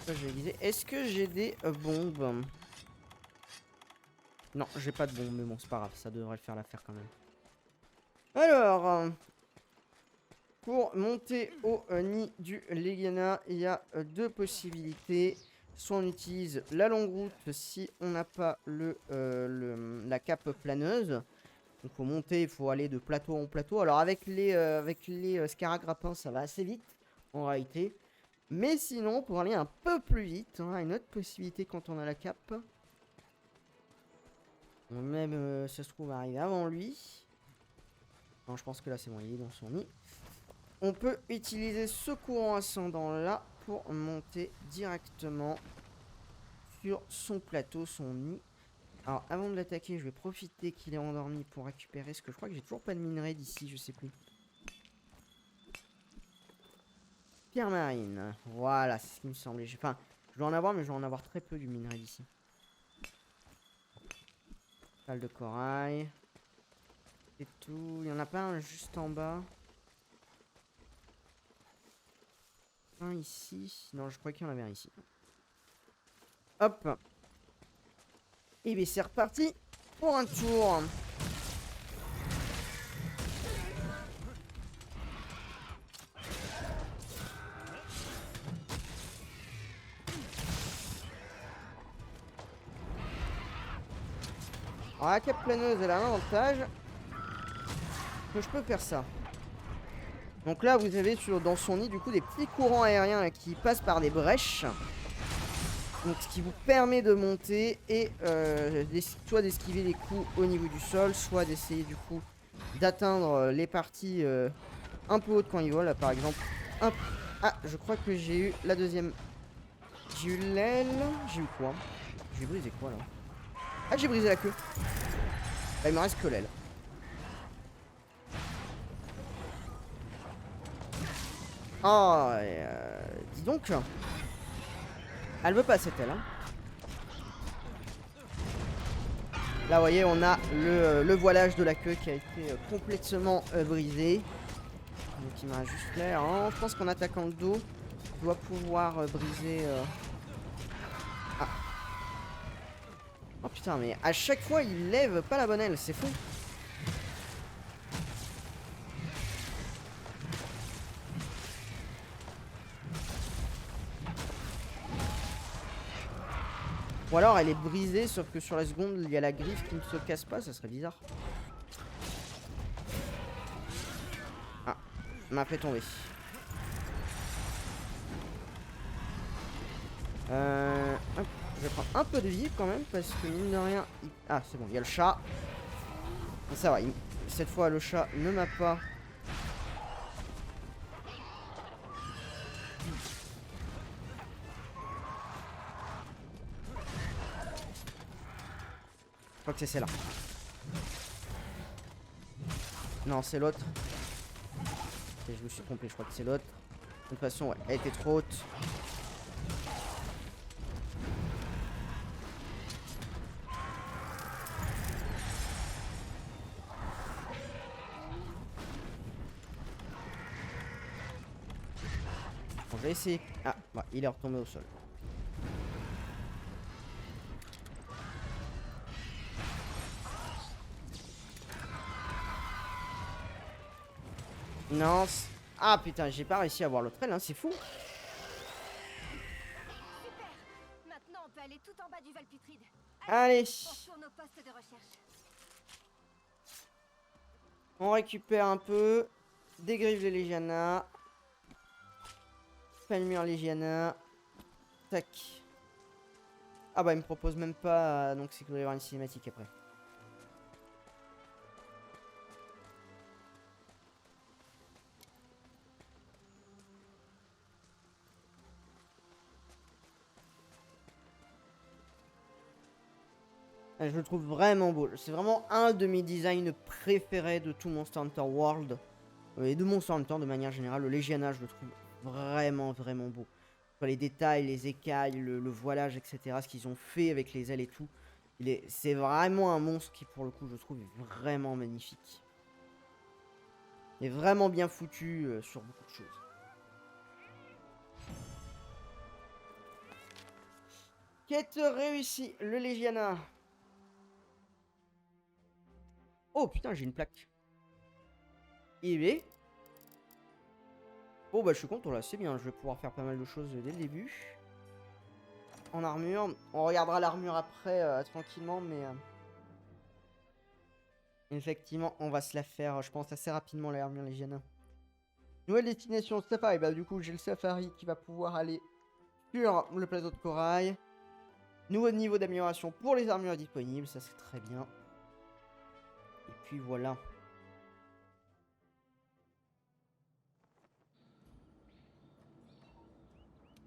Ça, je vais viser. Est-ce que j'ai des bombes? Non, j'ai pas de bombes, mais bon, c'est pas grave. Ça devrait le faire l'affaire quand même. Alors, pour monter au nid du Legiana, il y a 2 possibilités. Soit on utilise la longue route si on n'a pas la cape planeuse. Donc faut monter, il faut aller de plateau en plateau. Alors avec les scaragrappins, ça va assez vite en réalité. Mais sinon, pour aller un peu plus vite, on a une autre possibilité quand on a la cape. On même, ça se trouve, arriver avant lui. Non, je pense que là c'est bon, il est dans son nid. On peut utiliser ce courant ascendant là pour monter directement sur son plateau, son nid. Alors avant de l'attaquer, je vais profiter qu'il est endormi pour récupérer ce que je crois que j'ai toujours pas de minerai d'ici, je sais plus. Pierre marine, voilà, c'est ce qui me semblait. Enfin, je dois en avoir, mais je dois en avoir très peu du minerai d'ici. Salle de corail. C'est tout. Il y en a pas un juste en bas. Un ici. Non, je crois qu'il y en avait un ici. Hop. Et bien c'est reparti pour un tour. Alors la cape planeuse elle a un avantage. Que je peux faire ça. Donc là vous avez dans son nid du coup des petits courants aériens là, qui passent par des brèches. Donc ce qui vous permet de monter et soit d'esquiver les coups au niveau du sol, soit d'essayer du coup d'atteindre les parties un peu hautes quand il vole. Là, par exemple, hop. Ah, je crois que j'ai eu la deuxième. J'ai eu l'aile. J'ai eu quoi? J'ai brisé quoi là? Ah, j'ai brisé la queue. Bah, il me reste que l'aile. Oh, dis donc. Elle veut pas cette aile. Hein. Là, vous voyez, on a le voilage de la queue qui a été complètement brisé. Donc, il me reste juste l'aile. Hein. Je pense qu'en attaquant le dos, on doit pouvoir briser. Ah. Oh putain, mais à chaque fois, il lève pas la bonne aile. C'est fou. Ou alors elle est brisée, sauf que sur la seconde, il y a la griffe qui ne se casse pas, ça serait bizarre. Ah, m'a fait tomber. Hop, je vais prendre un peu de vie quand même, parce que mine de rien... Ah, c'est bon, il y a le chat. Ça va, cette fois le chat ne m'a pas... Je crois que c'est celle-là. Non, c'est l'autre. Ok, je me suis trompé, je crois que c'est l'autre. De toute façon, ouais, elle était trop haute. Bon, je vais essayer. Ah, bah, il est retombé au sol. Non. Ah putain, j'ai pas réussi à avoir l'autre aile, hein, c'est fou. Super. Maintenant, on peut aller tout en bas du Valputride. Allez. On retourne au poste de recherche. On récupère un peu. Dégrive les Légiana. Palmure Légiana. Tac. Ah bah il me propose même pas. Donc c'est qu'il doit y avoir une cinématique après. Je le trouve vraiment beau. C'est vraiment un de mes designs préférés de tout Monster Hunter World. Et de Monster Hunter de manière générale. Le Légiana, je le trouve vraiment, vraiment beau. Sur les détails, les écailles, le voilage, etc. Ce qu'ils ont fait avec les ailes et tout. C'est vraiment un monstre qui, pour le coup, je trouve est vraiment magnifique. Il est vraiment bien foutu sur beaucoup de choses. Quête réussie, le Légiana. Oh putain, j'ai une plaque. IB. Bon bah je suis content là, c'est bien, je vais pouvoir faire pas mal de choses dès le début. En armure, on regardera l'armure après tranquillement, mais effectivement on va se la faire, je pense assez rapidement l'armure Légiana. Nouvelle destination Safari, bah du coup j'ai le Safari qui va pouvoir aller sur le plateau de corail. Nouveau niveau d'amélioration pour les armures disponibles, ça c'est très bien. Et puis voilà.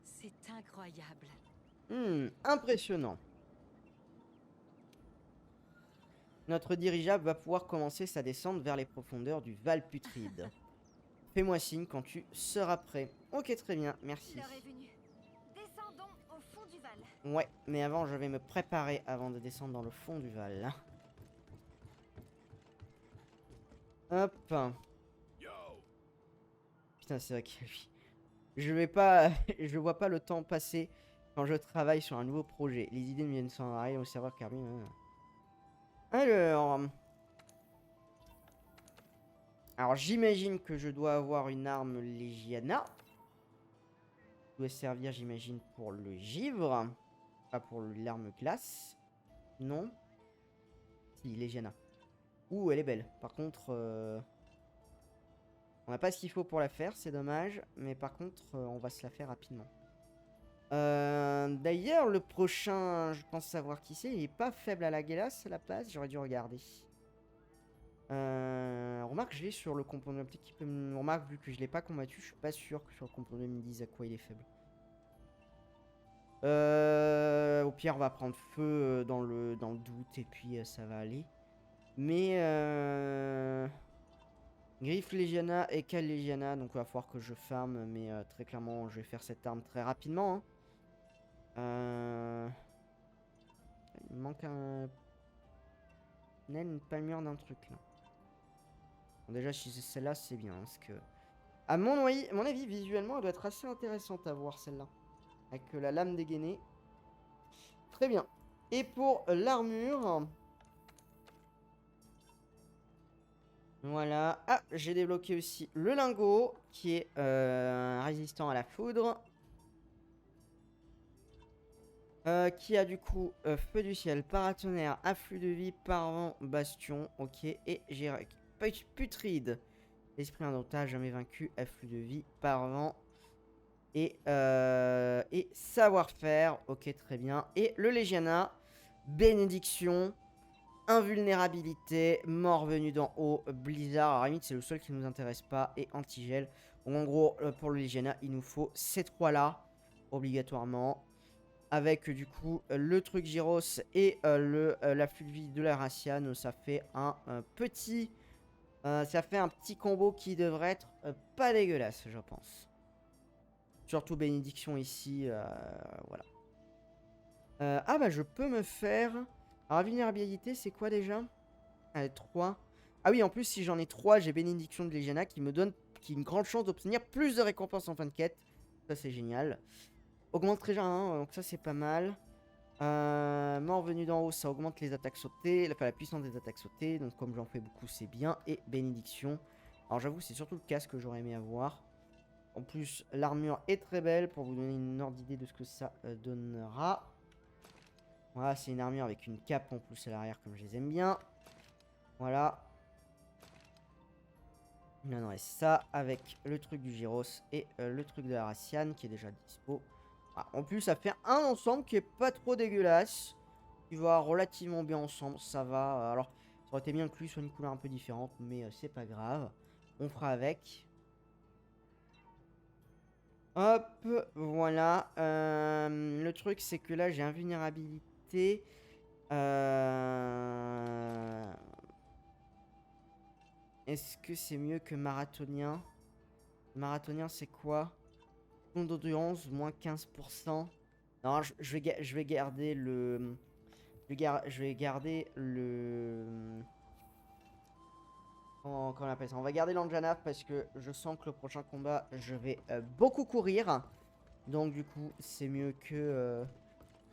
C'est incroyable. Impressionnant. Notre dirigeable va pouvoir commencer sa descente vers les profondeurs du Valputride. Fais-moi signe quand tu seras prêt. Ok, très bien, merci. L'heure est venue. Descendons au fond du Val. Ouais, mais avant, je vais me préparer avant de descendre dans le fond du Val. Hop. Yo. Putain, c'est vrai que je vais pas... je vois pas le temps passer quand je travaille sur un nouveau projet. Les idées me viennent sans arrêt au serveur Kirby. Alors, j'imagine que je dois avoir une arme Légiana. Ça doit servir, j'imagine, pour le givre. Pas pour l'arme glace. Non. Si, Légiana. Ouh, elle est belle. Par contre, on n'a pas ce qu'il faut pour la faire, c'est dommage. Mais par contre, on va se la faire rapidement. D'ailleurs, le prochain, je pense savoir qui c'est. Il est pas faible à la glace à la base. J'aurais dû regarder. Remarque, je l'ai sur le component. Peut-être qu'il peut me... Remarque, vu que je l'ai pas combattu, je suis pas sûr que sur le component il me dise à quoi il est faible. Au pire, on va prendre feu dans le doute et puis ça va aller. Mais Griffe Legiana et Cal Legiana, donc il va falloir que je farm, mais très clairement, je vais faire cette arme très rapidement. Hein. Il me manque une palmure d'un truc là. Bon, déjà, si c'est celle-là, c'est bien. Parce que, à mon avis, visuellement, elle doit être assez intéressante à voir celle-là. Avec la lame dégainée. Très bien. Et pour l'armure. Voilà. Ah, j'ai débloqué aussi le lingot qui est résistant à la foudre. Qui a du coup feu du ciel, paratonnerre, afflux de vie, parvent, bastion. Ok. Et j'ai putride. Esprit indomptable, jamais vaincu, afflux de vie, parvent. Et savoir-faire. Ok, très bien. Et le Légiana, bénédiction. Invulnérabilité, mort venu d'en haut, blizzard, à la limite c'est le seul qui nous intéresse pas, et antigel. Donc en gros, pour le Légiana, il nous faut ces trois là, obligatoirement. Avec du coup le truc Gyros et l'afflux de vie de la Raciane, ça fait un petit combo qui devrait être pas dégueulasse, je pense. Surtout bénédiction ici, voilà. Ah bah je peux me faire... Alors, vulnérabilité, c'est quoi déjà? Allez, 3. Ah oui, en plus, si j'en ai 3, j'ai bénédiction de Légiana qui me donne une grande chance d'obtenir plus de récompenses en fin de quête. Ça, c'est génial. Augmente déjà 1, donc ça, c'est pas mal. Mort venu d'en haut, ça augmente les attaques sautées, enfin la puissance des attaques sautées. Donc, comme j'en fais beaucoup, c'est bien. Et bénédiction. Alors, j'avoue, c'est surtout le casque que j'aurais aimé avoir. En plus, l'armure est très belle pour vous donner une ordre d'idée de ce que ça donnera. Voilà, c'est une armure avec une cape en plus à l'arrière comme je les aime bien. Voilà. Il en reste ça avec le truc du Gyros et le truc de la Raciane qui est déjà dispo. Ah, en plus, ça fait un ensemble qui est pas trop dégueulasse. Qui va relativement bien ensemble, ça va. Alors, ça aurait été bien que lui soit une couleur un peu différente, mais c'est pas grave. On fera avec. Hop, voilà. Le truc, c'est que là, j'ai invulnérabilité. Est-ce que c'est mieux que marathonien? Marathonien, c'est quoi? Seconde d'endurance, moins 15%. Non, je vais garder le... Je vais garder le... Comment on appelle ça? On va garder l'Anjanaf parce que je sens que le prochain combat, je vais beaucoup courir. Donc du coup, c'est mieux que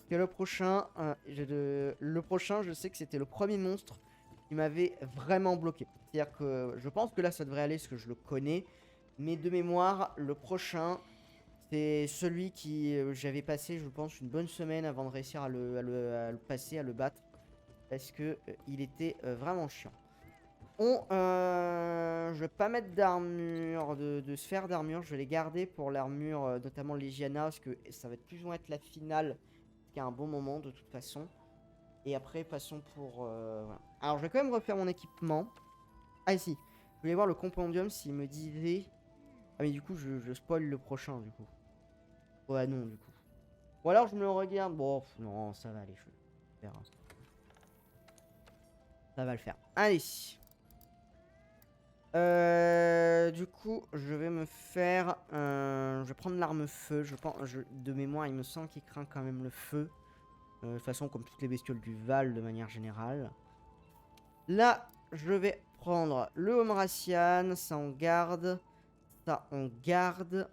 le prochain. Le prochain, je sais que c'était le premier monstre qui m'avait vraiment bloqué. C'est-à-dire que je pense que là, ça devrait aller parce que je le connais. Mais de mémoire, le prochain, c'est celui qui j'avais passé, je pense, une bonne semaine avant de réussir à le passer, à le battre. Parce que il était vraiment chiant. Je vais pas mettre d'armure, de sphère d'armure. Je vais les garder pour l'armure, notamment Légiana, parce que ça va plus ou moins être la finale. Qui a un bon moment de toute façon. Et après, passons pour... voilà. Alors, je vais quand même refaire mon équipement. Ah, si. Je voulais voir le compendium s'il me disait... Ah, mais du coup, je spoil le prochain, du coup. Ouais, non, du coup. Ou alors, je me le regarde. Bon, non, ça va aller. Je vais faire... Ça va le faire. Allez. Du coup, je vais me faire... je vais prendre l'arme feu. Je pense, de mémoire, il me semble qu'il craint quand même le feu. De toute façon, comme toutes les bestioles du Val, de manière générale. Là, je vais prendre le Home Racian. Ça, on garde. Ça, on garde.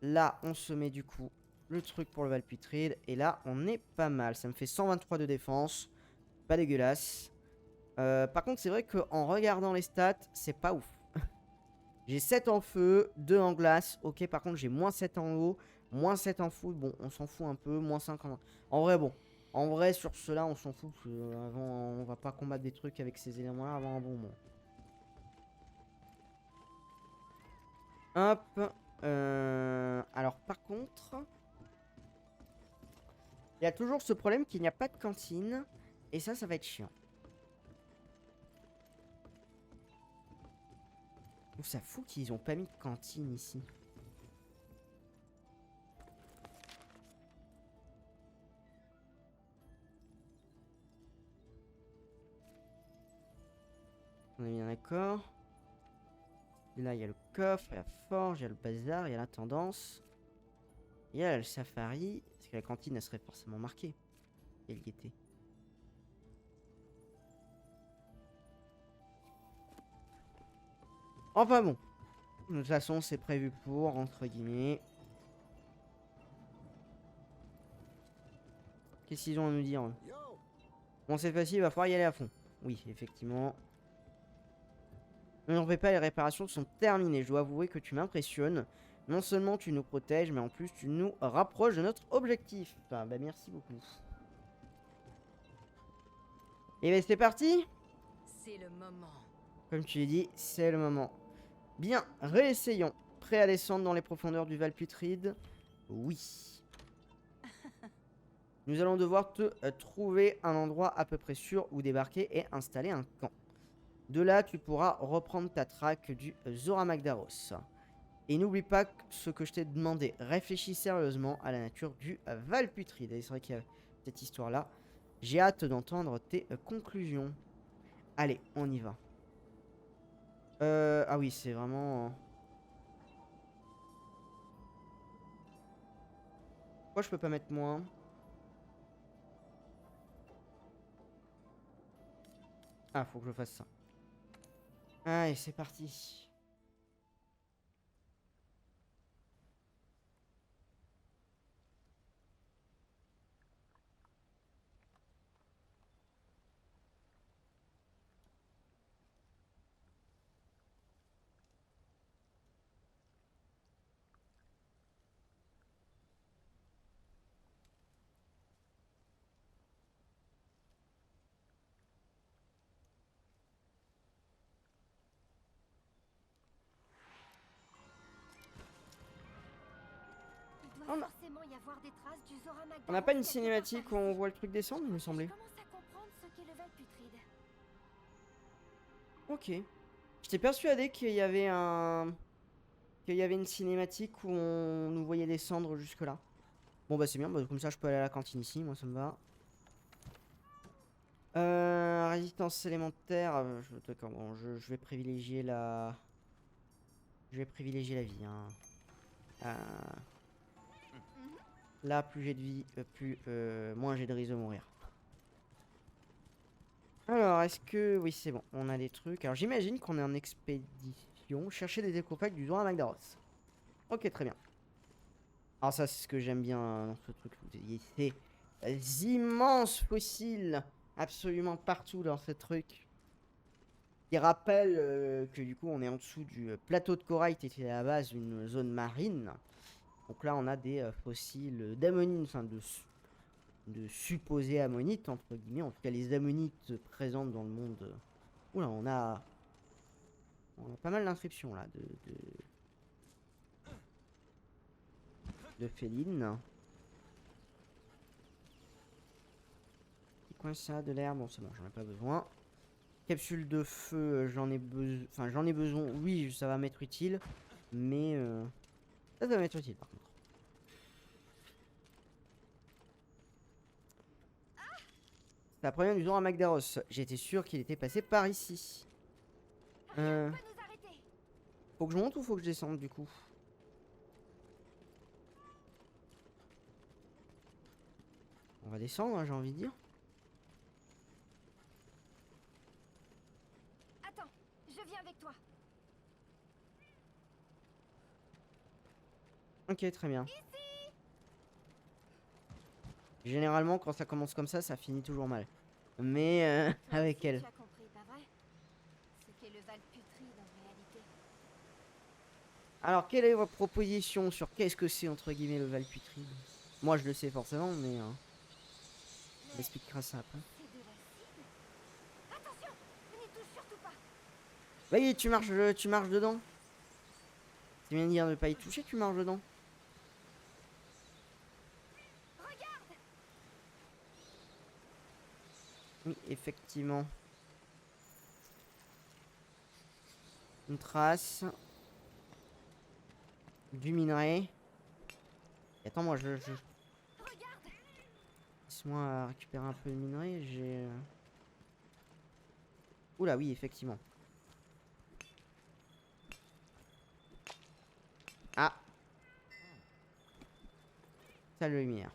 Là, on se met du coup le truc pour le Valputride. Et là, on est pas mal. Ça me fait 123 de défense. Pas dégueulasse. Par contre, c'est vrai qu'en regardant les stats, c'est pas ouf. J'ai 7 en feu, 2 en glace. Ok, par contre, j'ai moins 7 en eau, moins 7 en foot. Bon, on s'en fout un peu. Moins 5 en... En vrai, bon. En vrai, sur cela, on s'en fout. Avant, on va pas combattre des trucs avec ces éléments-là avant un bon moment. Hop. Alors, par contre... Il y a toujours ce problème qu'il n'y a pas de cantine. Et ça va être chiant. Je trouve ça fou qu'ils ont pas mis de cantine ici. On est bien d'accord. Et là, il y a le coffre, il y a la forge, il y a le bazar, il y a l'intendance. Et il y a le safari. Parce que la cantine, elle serait forcément marquée. Elle y était. Enfin bon. De toute façon, c'est prévu pour, entre guillemets. Qu'est-ce qu'ils ont à nous dire? Bon, c'est facile, il va falloir y aller à fond. Oui, effectivement. Ne t'en fais pas, les réparations sont terminées. Je dois avouer que tu m'impressionnes. Non seulement tu nous protèges, mais en plus tu nous rapproches de notre objectif. Enfin, bah merci beaucoup. Et ben c'est parti. C'est le moment. Comme tu l'as dit, c'est le moment. Bien, réessayons. Prêt à descendre dans les profondeurs du Val Putride? Oui. Nous allons devoir te trouver un endroit à peu près sûr où débarquer et installer un camp. De là, tu pourras reprendre ta traque du Zora Magdaros. Et n'oublie pas ce que je t'ai demandé. Réfléchis sérieusement à la nature du Val Putride. Et c'est vrai qu'il y a cette histoire-là. J'ai hâte d'entendre tes conclusions. Allez, on y va. Ah oui, c'est vraiment... Pourquoi je peux pas mettre moins? Ah, faut que je fasse ça. Allez, c'est parti. Il doit forcément y avoir des traces du Zora Magdaros. On n'a pas une quelque part cinématique où par on ici. voit le truc descendre, il me semblait. Je commence à comprendre ce qu'est le Val Putride. Ok. J'étais persuadé qu'il y avait un... qu'il y avait une cinématique où on nous voyait descendre jusque là. Bon bah c'est bien, bah, comme ça je peux aller à la cantine ici, moi ça me va. Résistance élémentaire, d'accord, bon, je vais privilégier la... Je vais privilégier la vie, hein. Là, plus j'ai de vie, moins j'ai de risque de mourir. Alors, est-ce que... Oui, c'est bon, on a des trucs. Alors, j'imagine qu'on est en expédition. Chercher des écopacks du Zora Magdaros. Ok, très bien. Alors ça, c'est ce que j'aime bien dans ce truc. C'est des immenses fossiles absolument partout dans ce truc. Qui rappelle que du coup, on est en dessous du plateau de corail qui était à la base une zone marine. Donc là, on a des fossiles d'ammonites, enfin de supposés ammonites, entre guillemets. En tout cas, les ammonites présentes dans le monde. Oula, on a pas mal d'inscriptions là de félines. C'est quoi ça, de l'air? Bon, c'est bon, j'en ai pas besoin. Capsule de feu, j'en ai besoin. Enfin, j'en ai besoin. Oui, ça va m'être utile. Mais ça va m'être utile par contre. C'est la première du Zora Magdaros. J'étais sûr qu'il était passé par ici. On peut nous arrêter. Faut que je monte ou faut que je descende du coup? On va descendre, hein, j'ai envie de dire. Attends, je viens avec toi. Ok, très bien. Généralement, quand ça commence comme ça finit toujours mal. Mais avec elle. Tu as compris, pas vrai? Ce qu'est le Val Putride en réalité. Alors, quelle est votre proposition sur qu'est-ce que c'est entre guillemets le Val Putride? Moi, je le sais forcément, mais on expliquera ça après. C'est de l'acide? Attention, n'y touche surtout pas. Oui, tu marches dedans. C'est bien de dire de ne pas y toucher, tu marches dedans. Regarde! Oui, effectivement. Une trace. Du minerai. Et attends, moi laisse-moi récupérer un peu de minerai. J'ai. Oula, oui, effectivement. Ah. Salle de lumière.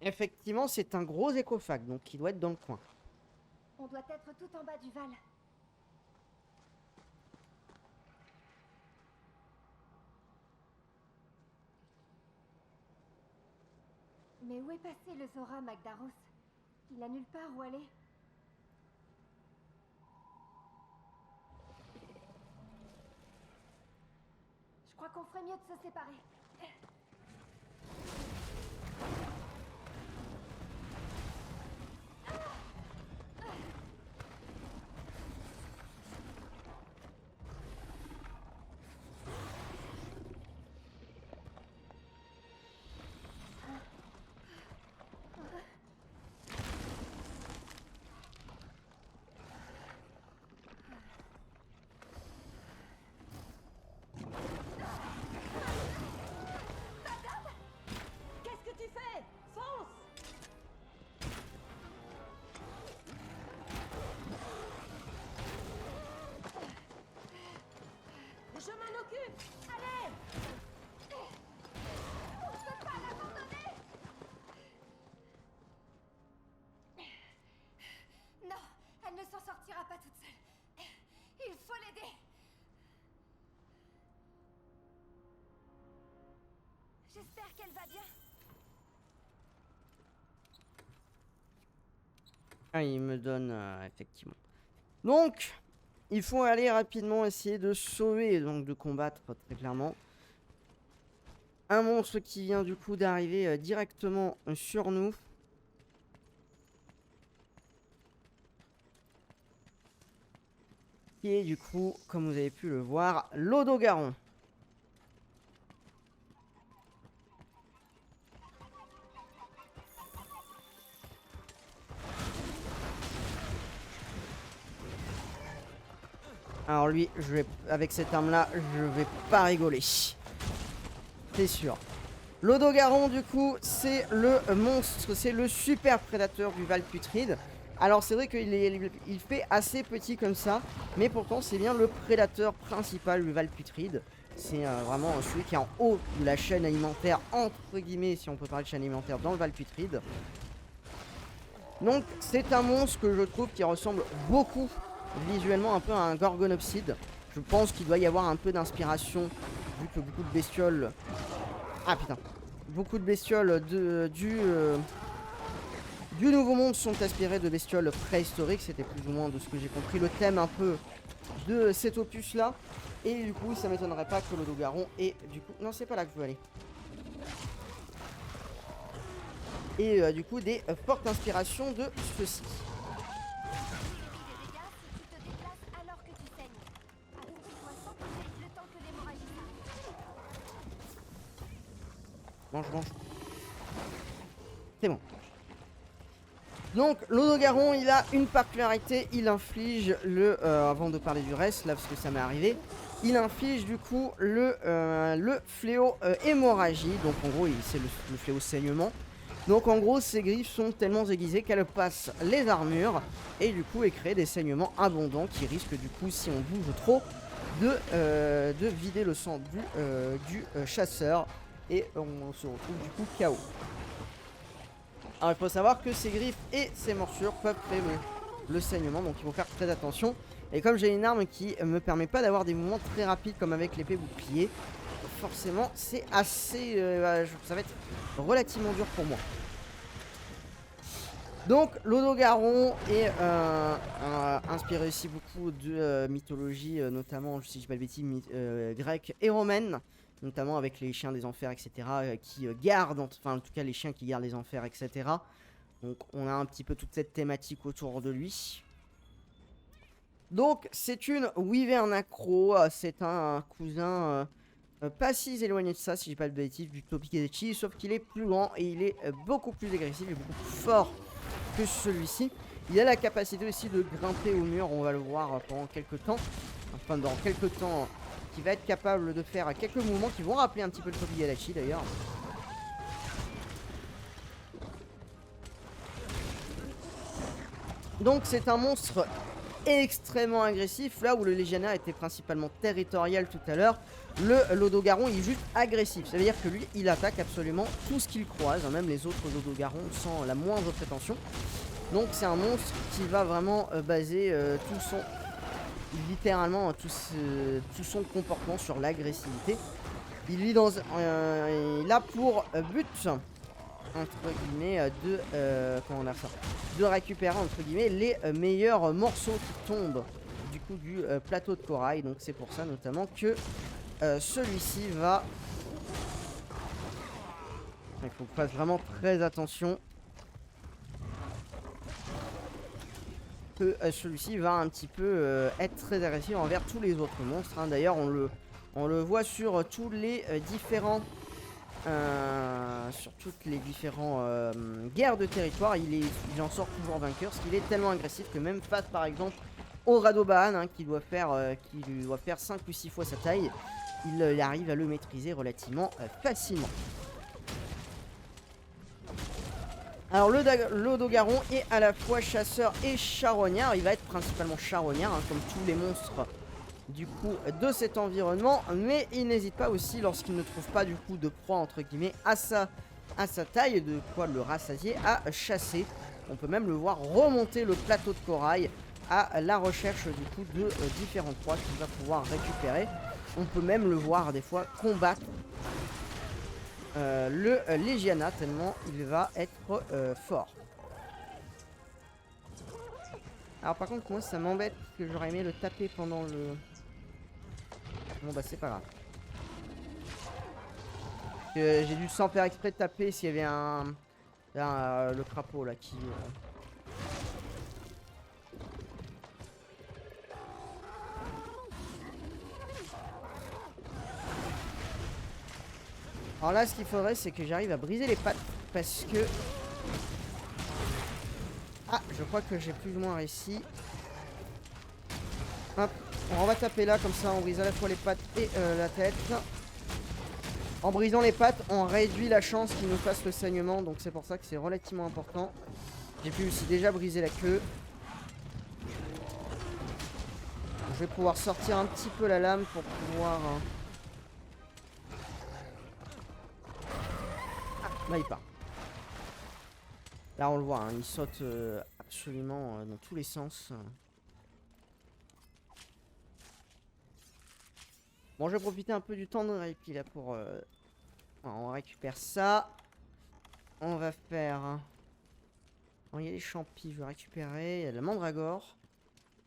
Effectivement, c'est un gros écophage, donc il doit être dans le coin. On doit être tout en bas du Val. Mais où est passé le Zora Magdaros? Il a nulle part où aller. Je crois qu'on ferait mieux de se séparer. Qu'est-ce que tu fais? Fonce! Je m'en occupe! Allez! On ne peut pas l'abandonner! Non, elle ne s'en sortira pas toute seule. Il faut l'aider. J'espère qu'elle va bien. Ah, il me donne effectivement. Donc, il faut aller rapidement essayer de sauver et donc de combattre très clairement un monstre qui vient du coup d'arriver directement sur nous. Qui est du coup, comme vous avez pu le voir, l'Odogaron. Alors lui, avec cette arme-là, je vais pas rigoler. C'est sûr. L'Odogaron, du coup, c'est le monstre, c'est le super prédateur du Val Putride. Alors c'est vrai qu'il fait assez petit comme ça, mais pourtant c'est bien le prédateur principal du Val Putride. C'est vraiment celui qui est en haut de la chaîne alimentaire, entre guillemets, si on peut parler de chaîne alimentaire dans le Val Putride. Donc c'est un monstre que je trouve qui ressemble beaucoup visuellement un peu à un Gorgonopside. Je pense qu'il doit y avoir un peu d'inspiration, vu que beaucoup de bestioles... Ah putain. Beaucoup de bestioles du Nouveau Monde sont inspirées de bestioles préhistoriques. C'était plus ou moins de ce que j'ai compris le thème un peu de cet opus là. Et du coup ça m'étonnerait pas que l'Odogaron ait du coup... Non, c'est pas là que je veux aller. Et du coup des fortes inspirations de ceci. Alors que tu saignes. Arrête-toi sans compter le temps que l'hémorragie s'arrête. Mange. C'est bon. Donc l'Odogaron, il a une particularité, il inflige avant de parler du reste, là parce que ça m'est arrivé, il inflige du coup le fléau hémorragie, donc en gros c'est le fléau saignement. Donc en gros ses griffes sont tellement aiguisées qu'elles passent les armures et du coup et créent des saignements abondants qui risquent du coup, si on bouge trop, de vider le sang du chasseur et on se retrouve du coup KO. Alors il faut savoir que ces griffes et ces morsures peuvent créer le saignement, donc il faut faire très attention. Et comme j'ai une arme qui me permet pas d'avoir des mouvements très rapides comme avec l'épée bouclier, forcément c'est assez... ça va être relativement dur pour moi. Donc l'Odogaron est inspiré aussi beaucoup de mythologie, notamment, si je dis pas de bêtises, grecque et romaine. Notamment avec les chiens des enfers, etc. Qui gardent, enfin en tout cas les chiens qui gardent les enfers, etc. Donc on a un petit peu toute cette thématique autour de lui. Donc c'est une Wyvern accro, c'est un cousin pas si éloigné de ça, si j'ai pas de bêtises, du Togekidachi, sauf qu'il est plus grand et il est beaucoup plus agressif et beaucoup plus fort que celui-ci. Il a la capacité aussi de grimper au mur, on va le voir pendant quelques temps. Enfin, dans quelques temps, qui va être capable de faire quelques mouvements qui vont rappeler un petit peu le Togekidachi d'ailleurs. Donc c'est un monstre extrêmement agressif, là où le Légionnaire était principalement territorial tout à l'heure. Le Lodogaron il est juste agressif, ça veut dire que lui il attaque absolument tout ce qu'il croise, hein, même les autres Lodogarons sans la moindre prétention. Donc c'est un monstre qui va vraiment baser littéralement tout son comportement sur l'agressivité. Il a pour but entre guillemets de récupérer entre guillemets les meilleurs morceaux qui tombent du coup du plateau de corail. Donc c'est pour ça notamment que celui-ci va, il faut qu'on fasse vraiment très attention, que celui-ci va un petit peu être très agressif envers tous les autres monstres, hein. D'ailleurs on le voit sur tous les différents guerres de territoire, il en sort toujours vainqueur, parce qu'il est tellement agressif que même face par exemple au Radobahan, hein, qui lui doit faire 5 ou 6 fois sa taille, il arrive à le maîtriser relativement facilement. Alors le Lodogaron est à la fois chasseur et charognard, il va être principalement charognard, hein, comme tous les monstres du coup de cet environnement, mais il n'hésite pas aussi, lorsqu'il ne trouve pas du coup de proie entre guillemets à sa taille, de quoi le rassasier, à chasser. On peut même le voir remonter le plateau de corail à la recherche du coup de différentes proies qu'il va pouvoir récupérer. On peut même le voir des fois combattre le Legiana, tellement il va être fort. Alors par contre moi ça m'embête, parce que j'aurais aimé le taper pendant le... Bon bah c'est pas grave. J'ai dû sans faire exprès de taper s'il y avait le crapaud là qui... Alors là ce qu'il faudrait c'est que j'arrive à briser les pattes, parce que... Ah, je crois que j'ai plus ou moins réussi. Hop, on va taper là, comme ça on brise à la fois les pattes et la tête. En brisant les pattes, on réduit la chance qu'il nous fasse le saignement, donc c'est pour ça que c'est relativement important. J'ai pu aussi déjà briser la queue. Je vais pouvoir sortir un petit peu la lame pour pouvoir... Ah, là il part. Là on le voit, hein, il saute absolument dans tous les sens. Bon, je vais profiter un peu du temps de répit là pour... on récupère ça. On va faire... Bon, il y a des champis, je vais récupérer. Il y a de la mandragore.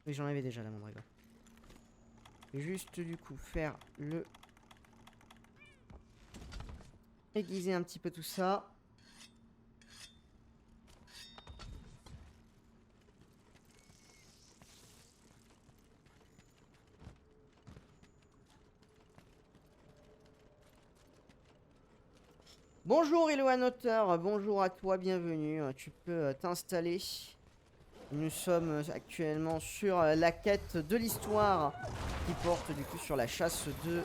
Oui, j'en avais déjà la mandragore. Je vais juste du coup faire le... aiguiser un petit peu tout ça. Bonjour Eloanoteur, bonjour à toi, bienvenue, tu peux t'installer. Nous sommes actuellement sur la quête de l'histoire qui porte du coup sur la chasse de...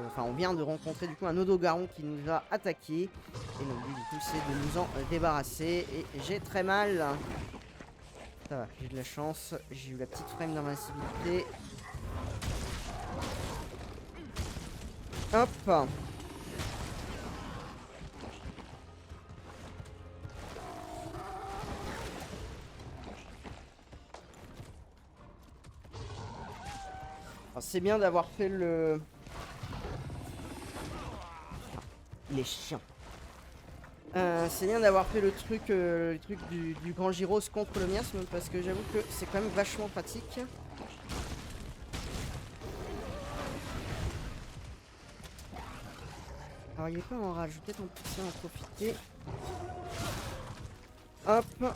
Enfin on vient de rencontrer du coup un Lodogaron qui nous a attaqué. Et notre but du coup c'est de nous en débarrasser. Et j'ai très mal. Ça va, j'ai de la chance, j'ai eu la petite frame d'invincibilité. Hop. C'est bien d'avoir fait le... Il est chiant. C'est bien d'avoir fait le truc du grand gyros contre le miasme, parce que j'avoue que c'est quand même vachement pratique. Alors il est pas en rage, je vais peut-être en profiter. Hop.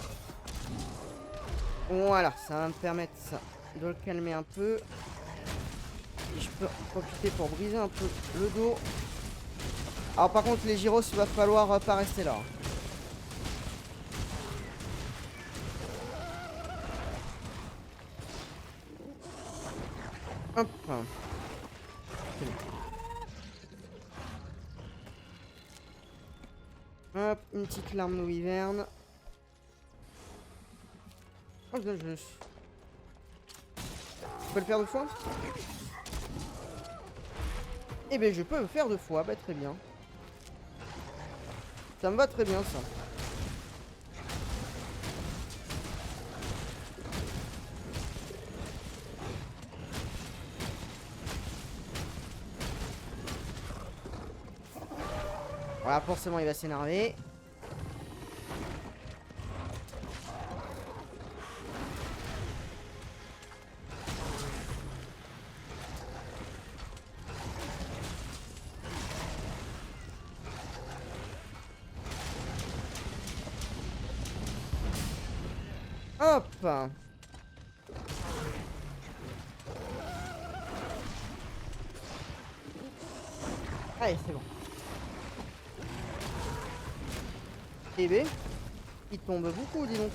Voilà, ça va me permettre ça, de le calmer un peu. je peux en profiter pour briser un peu le dos. Alors par contre les gyros, il va falloir pas rester là. Hop. C'est bon. Hop, une petite larme de wyvern. Oh, je peux le faire 2 fois? Eh ben je peux le faire 2 fois, bah très bien. Ça me va très bien ça. Voilà, forcément il va s'énerver. Hop. Allez, c'est bon. Eh ben, il tombe beaucoup, dis donc.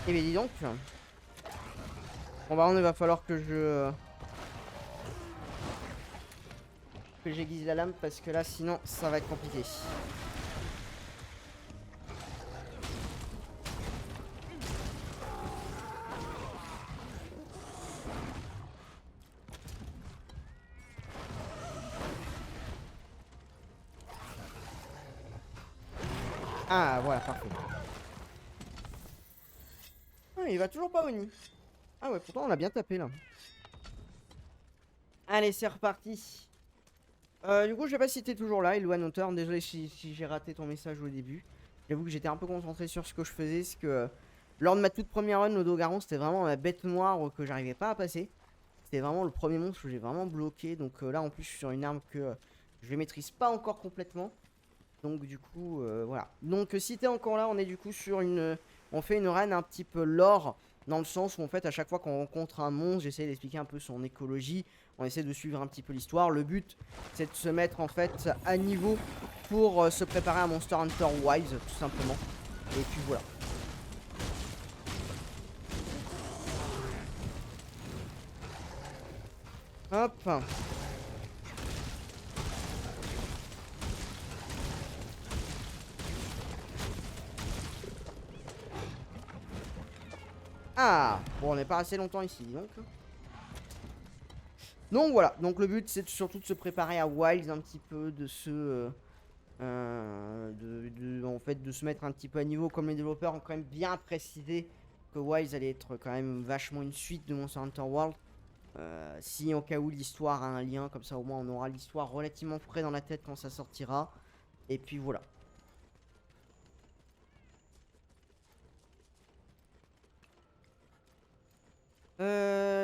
Eh bien dis donc. Bon bah on il va falloir que j'aiguise la lame parce que là sinon ça va être compliqué. Ah voilà, parfait. Ah, il va toujours pas au nid. Ah ouais, pourtant on l'a bien tapé là. Allez, c'est reparti. Du coup, je sais pas si t'es toujours là, Elwan Auteur. Désolé si j'ai raté ton message au début. J'avoue que j'étais un peu concentré sur ce que je faisais. Parce que lors de ma toute première run, le Dogaron, c'était vraiment ma bête noire que j'arrivais pas à passer. C'était vraiment le premier monstre que j'ai vraiment bloqué. Donc là, en plus, je suis sur une arme que je maîtrise pas encore complètement. Donc du coup, voilà. Donc si t'es encore là, on est du coup sur une... On fait une run un petit peu lore. Dans le sens où en fait à chaque fois qu'on rencontre un monstre, j'essaie d'expliquer un peu son écologie. On essaie de suivre un petit peu l'histoire. Le but c'est de se mettre en fait à niveau pour se préparer à Monster Hunter Wilds tout simplement. Et puis voilà. Hop. Ah, bon, on n'est pas assez longtemps ici, donc. Donc voilà, donc le but c'est surtout de se préparer à Wilds un petit peu, de se... en fait, de se mettre un petit peu à niveau, comme les développeurs ont quand même bien précisé que Wilds allait être quand même vachement une suite de Monster Hunter World. Si en cas où l'histoire a un lien, comme ça au moins on aura l'histoire relativement frais dans la tête quand ça sortira. Et puis voilà.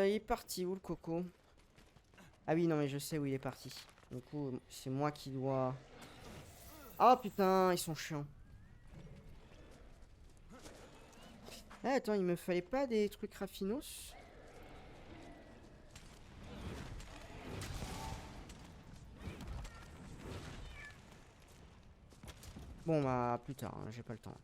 Il est parti où le coco? Ah oui, non mais je sais où il est parti. Du coup, c'est moi qui dois... Ah putain, ils sont chiants. Ah, attends, il me fallait pas des trucs raffinos? Bon bah plus tard, hein, j'ai pas le temps.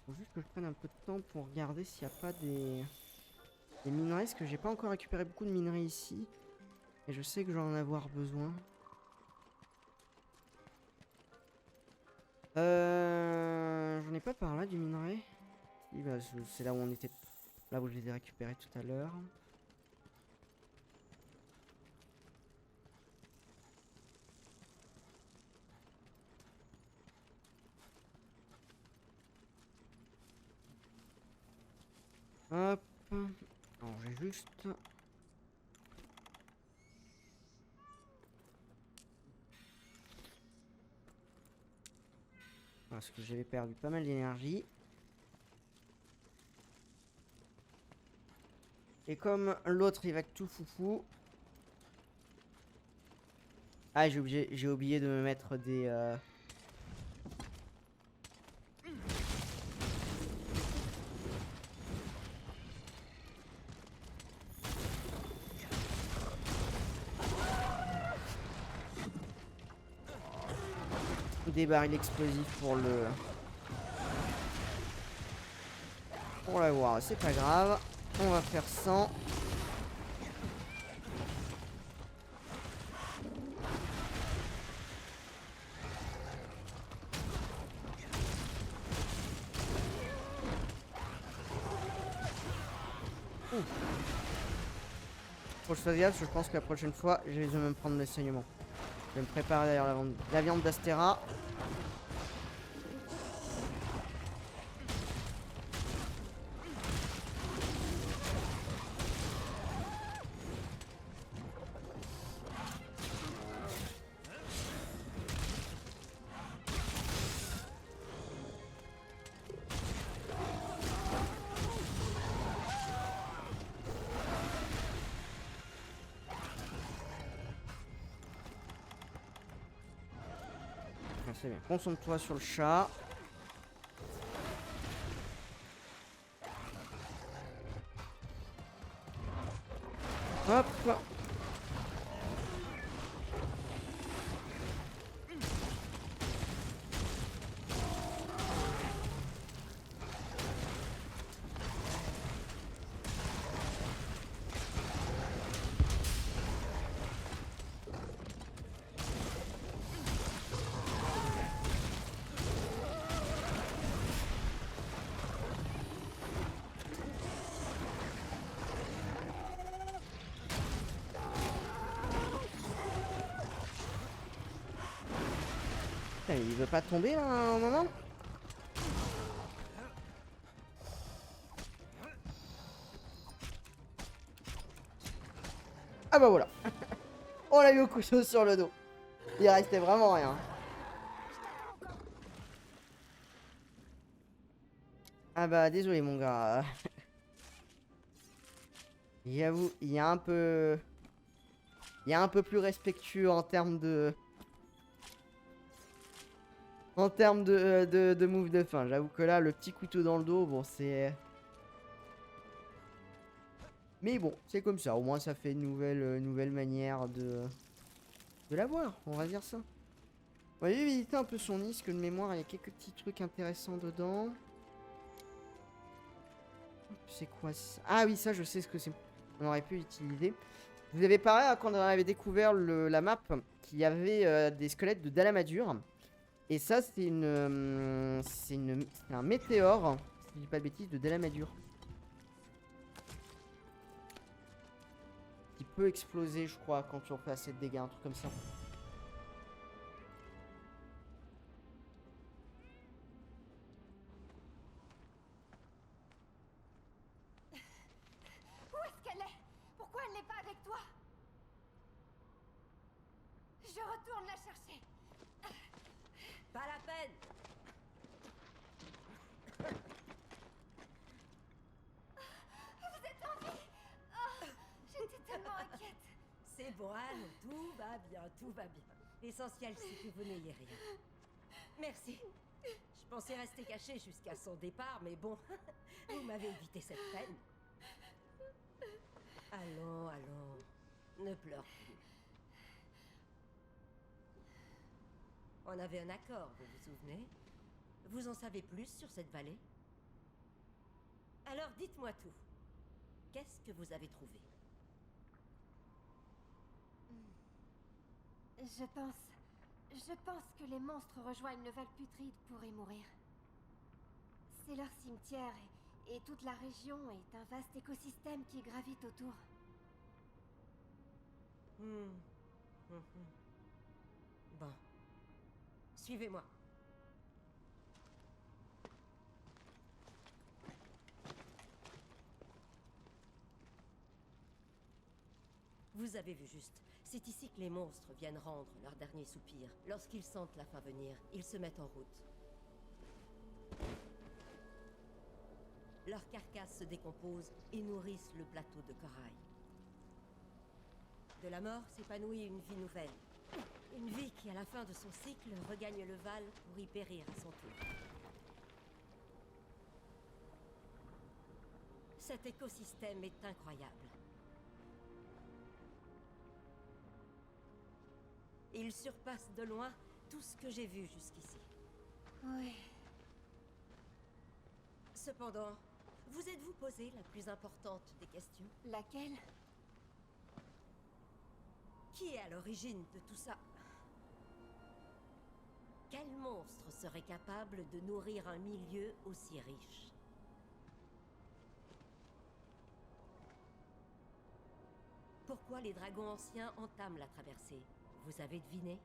Faut juste que je prenne un peu de temps pour regarder s'il n'y a pas des minerais, parce que j'ai pas encore récupéré beaucoup de minerais ici. Et je sais que je vais en avoir besoin. J'en ai pas par là du minerai. Si, bah, c'est là où on était. Là où je les ai récupérés tout à l'heure. Hop. Alors j'ai juste... Parce que j'avais perdu pas mal d'énergie. Et comme l'autre il va tout foufou. Ah j'ai oublié de me mettre des... des barils explosifs pour le... Pour l'avoir, c'est pas grave. On va faire 100. Faut que je fasse gaffe, je pense que la prochaine fois, je vais me prendre le saignement. Je vais me préparer d'ailleurs la viande d'Astera. Ah, c'est bien, concentre-toi sur le chat. Hop. Putain, il veut pas tomber là un moment? Ah bah voilà. On l'a eu au couteau sur le dos. Il restait vraiment rien. Ah bah désolé mon gars. J'avoue, il y a un peu... Il y a un peu plus respectueux en termes de... En termes de move de fin. J'avoue que là, le petit couteau dans le dos, bon c'est... Mais bon, c'est comme ça. Au moins ça fait une nouvelle manière de l'avoir, on va dire ça. On va visiter un peu son disque de mémoire. Il y a quelques petits trucs intéressants dedans. C'est quoi ça? Ah oui, ça je sais ce que c'est. On aurait pu l'utiliser. Vous avez parlé quand on avait découvert la map qu'il y avait des squelettes de Dalamadur. Et ça c'est c'est un météore, si je dis pas de bêtises, de Dalamadur. Qui peut exploser je crois quand tu en fais assez de dégâts, un truc comme ça. Où est-ce qu'elle est? Pourquoi elle n'est pas avec toi? Je retourne la chercher. Pas la peine. Vous êtes en vie? Oh, j'étais tellement inquiète. C'est bon, allons, tout va bien, tout va bien. L'essentiel, c'est que vous n'ayez rien. Merci. Je pensais rester caché jusqu'à son départ, mais bon, vous m'avez évité cette peine. Allons, allons, ne pleure plus. On avait un accord, vous vous souvenez? Vous en savez plus sur cette vallée? Alors dites-moi tout. Qu'est-ce que vous avez trouvé? Je pense que les monstres rejoignent le Val Putride pour y mourir. C'est leur cimetière et toute la région est un vaste écosystème qui gravite autour. Bon. Suivez-moi. Vous avez vu juste. C'est ici que les monstres viennent rendre leur dernier soupir. Lorsqu'ils sentent la fin venir, ils se mettent en route. Leurs carcasses se décomposent et nourrissent le plateau de corail. De la mort s'épanouit une vie nouvelle. Une vie qui, à la fin de son cycle, regagne le Val pour y périr à son tour. Cet écosystème est incroyable. Il surpasse de loin tout ce que j'ai vu jusqu'ici. Oui. Cependant, vous êtes-vous posé la plus importante des questions? Laquelle? Qui est à l'origine de tout ça? Quel monstre serait capable de nourrir un milieu aussi riche? Pourquoi les dragons anciens entament la traversée? Vous avez deviné?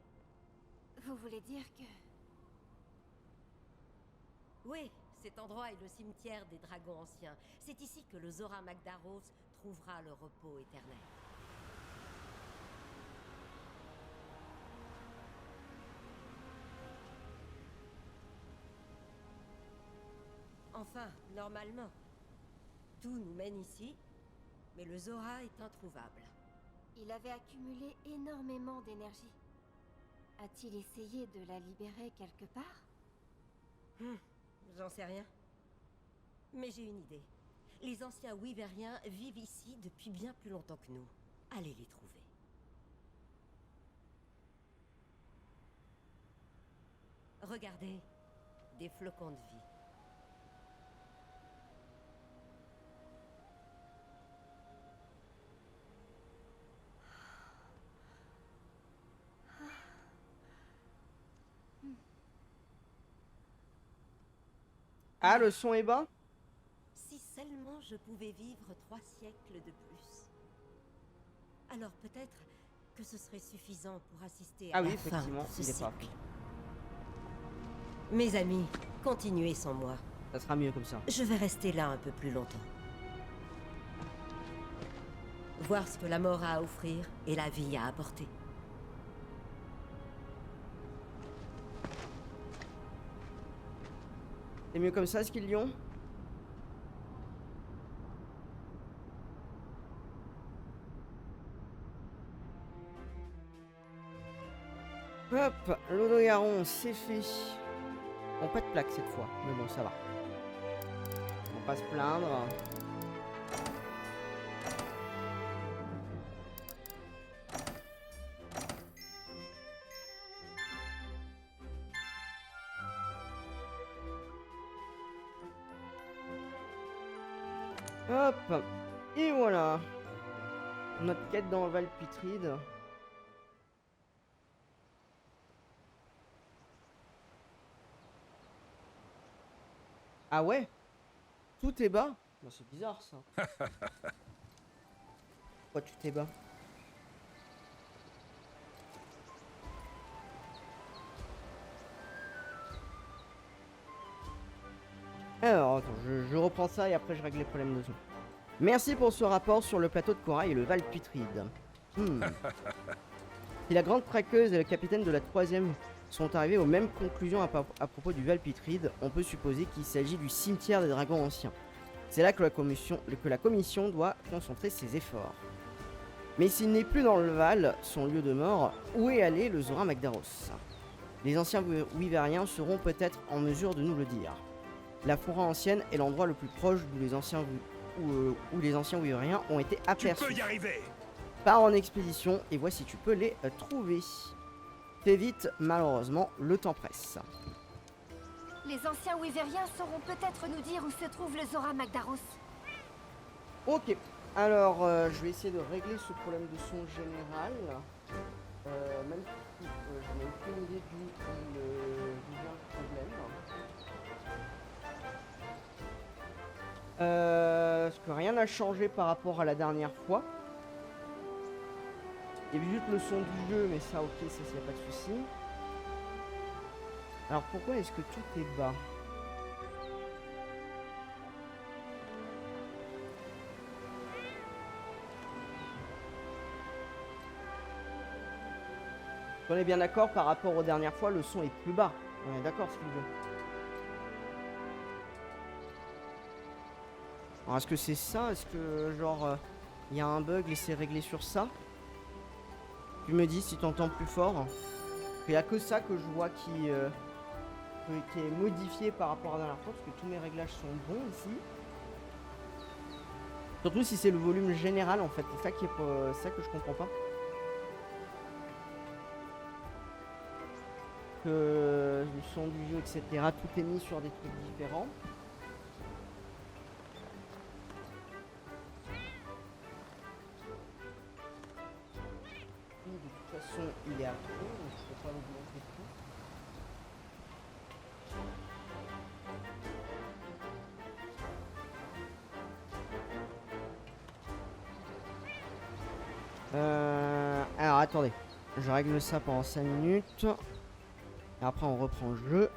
Vous voulez dire que... Oui, cet endroit est le cimetière des dragons anciens. C'est ici que le Zora Magdaros trouvera le repos éternel. Enfin, normalement, tout nous mène ici, mais le Zora est introuvable. Il avait accumulé énormément d'énergie. A-t-il essayé de la libérer quelque part? J'en sais rien. Mais j'ai une idée. Les anciens Wyveriens vivent ici depuis bien plus longtemps que nous. Allez les trouver. Regardez, des flocons de vie. Ah, le son est bas? Si seulement je pouvais vivre 3 siècles de plus. Alors peut-être que ce serait suffisant pour assister à Ah oui, la fin effectivement, de ce il est pas. cycle. Mes amis, continuez sans moi. Ça sera mieux comme ça. Je vais rester là un peu plus longtemps. Voir ce que la mort a à offrir et la vie à apporter. C'est mieux comme ça, Skillion? Hop, l'Odogaron, c'est fait. Bon, pas de plaque cette fois, mais bon, ça va. On va pas se plaindre. Hop, et voilà. Notre quête dans le Val Putride. Ah ouais? Tout est bas? Bah, c'est bizarre ça. Pourquoi tout est bas? Alors, attends, je reprends ça et après je règle les problèmes de son. Merci pour ce rapport sur le plateau de corail et le Val Putride. Si la grande traqueuse et le capitaine de la 3e sont arrivés aux mêmes conclusions à propos du Val Putride, on peut supposer qu'il s'agit du cimetière des dragons anciens. C'est là que la commission doit concentrer ses efforts. Mais s'il n'est plus dans le Val, son lieu de mort, où est allé le Zora Magdaros? Les anciens Wyveriens seront peut-être en mesure de nous le dire. La forêt ancienne est l'endroit le plus proche où les anciens Wyveriens ont été Tu aperçus. peux y arriver! Pars en expédition et vois si tu peux les trouver. Fais vite, malheureusement, le temps presse. Les anciens Wyveriens sauront peut-être nous dire où se trouve le Zora Magdaros. Ok, alors je vais essayer de régler ce problème de son général. Même si je n'ai aucune idée d'où il vient le problème. Parce que rien n'a changé par rapport à la dernière fois. Il y avait juste le son du jeu, mais ça, ok, ça, y a pas de souci. Alors pourquoi est-ce que tout est bas? On est bien d'accord, par rapport aux dernières fois, le son est plus bas. On est d'accord, Sylvain. Alors, est-ce que c'est ça? Est-ce que, genre, il y a un bug et c'est réglé sur ça? Tu me dis si tu entends plus fort. Il n'y a que ça que je vois qui est modifié par rapport à la dernière fois, parce que tous mes réglages sont bons ici. Surtout si c'est le volume général, en fait. C'est ça qui est ça que je comprends pas. Que le son du jeu, etc. Tout est mis sur des trucs différents. De toute façon, il est à fond, donc je peux pas l'augmenter tout. Alors attendez, je règle ça pendant 5 minutes. Et après on reprend le jeu.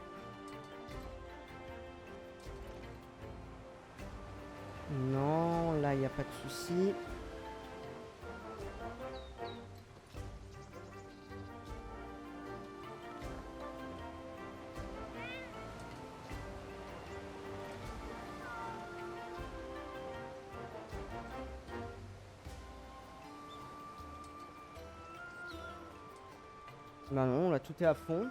Non, là il n'y a pas de souci. Bah non, là tout est à fond.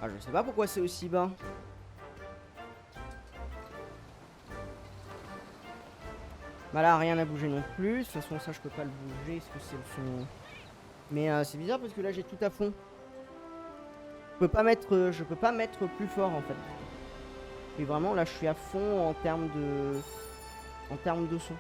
Ah, je sais pas pourquoi c'est aussi bas. Bah là rien n'a bougé non plus. De toute façon ça je peux pas le bouger. Est-ce que c'est le son? Mais c'est bizarre parce que là j'ai tout à fond. Je peux pas mettre plus fort en fait. Et vraiment là je suis à fond en termes de son.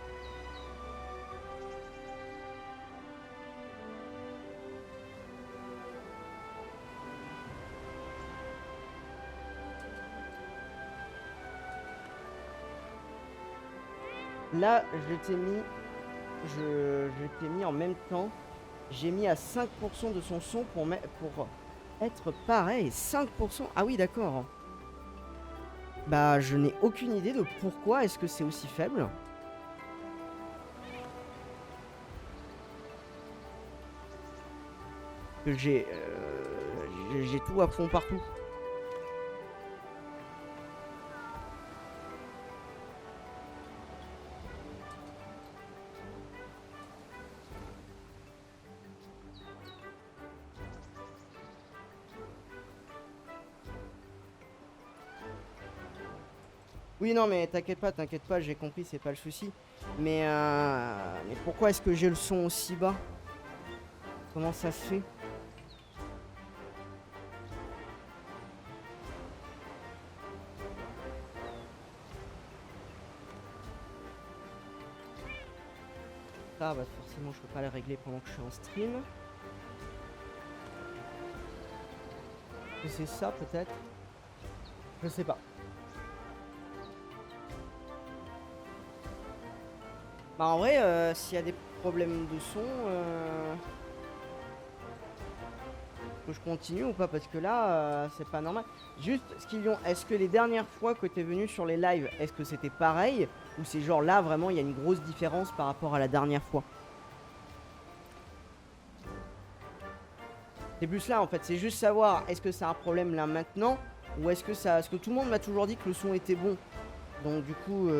Là je t'ai mis en même temps. J'ai mis à 5% de son son pour être pareil. 5%. Ah oui d'accord. Bah je n'ai aucune idée de pourquoi est-ce que c'est aussi faible. J'ai tout à fond partout. Oui non mais t'inquiète pas, j'ai compris, c'est pas le souci. Mais pourquoi est-ce que j'ai le son aussi bas? Comment ça se fait? Ah bah forcément je peux pas le régler pendant que je suis en stream. Est-ce que c'est ça peut-être? Je sais pas. Bah en vrai, s'il y a des problèmes de son, que je continue ou pas? Parce que là, c'est pas normal. Juste, est-ce que les dernières fois que t'es venu sur les lives, est-ce que c'était pareil? Ou c'est genre là, vraiment, il y a une grosse différence par rapport à la dernière fois? C'est plus là en fait, c'est juste savoir, est-ce que c'est un problème là maintenant? Ou est-ce que ça... Parce que tout le monde m'a toujours dit que le son était bon. Donc du coup...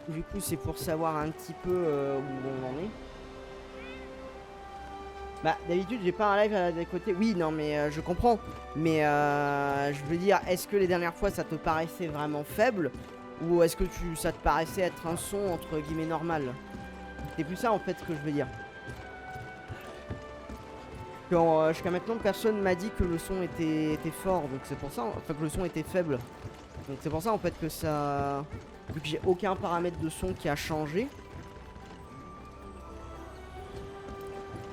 Du coup, c'est pour savoir un petit peu où on en est. Bah, d'habitude, j'ai pas un live à côté. Oui, non, mais je comprends. Mais je veux dire, est-ce que les dernières fois, ça te paraissait vraiment faible? Ou est-ce que ça te paraissait être un son, entre guillemets, normal? C'est plus ça, en fait, ce que je veux dire. Jusqu'à maintenant, personne m'a dit que le son était fort. Donc c'est pour ça, enfin, que le son était faible. Donc c'est pour ça, en fait, que ça... Vu que j'ai aucun paramètre de son qui a changé.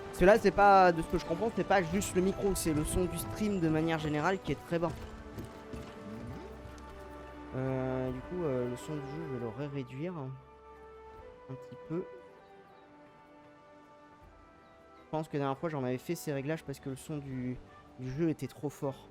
Parce que là, c'est pas, de ce que je comprends, c'est pas juste le micro, c'est le son du stream de manière générale qui est très bas. Du coup, le son du jeu, je vais le réduire un petit peu. Je pense que la dernière fois, j'en avais fait ces réglages parce que le son du jeu était trop fort.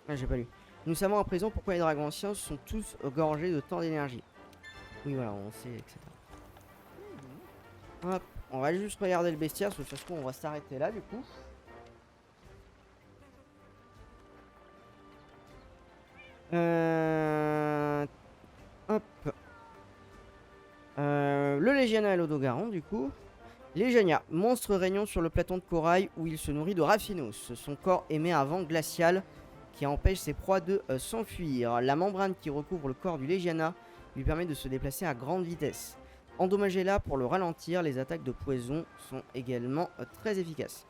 Ah, j'ai pas lu. Nous savons à présent pourquoi les dragons anciens sont tous gorgés de tant d'énergie. Oui, voilà, on sait, etc. Hop, on va juste regarder le bestiaire, parce que de toute façon, on va s'arrêter là, du coup. Hop. Le Légiana et l'Odogaron, du coup. Légiana, monstre régnant sur le plateau de corail où il se nourrit de Raffinos. Son corps émet un vent glacial qui empêche ses proies de s'enfuir. La membrane qui recouvre le corps du Légiana lui permet de se déplacer à grande vitesse. Endommagez-la pour le ralentir, les attaques de poison sont également très efficaces.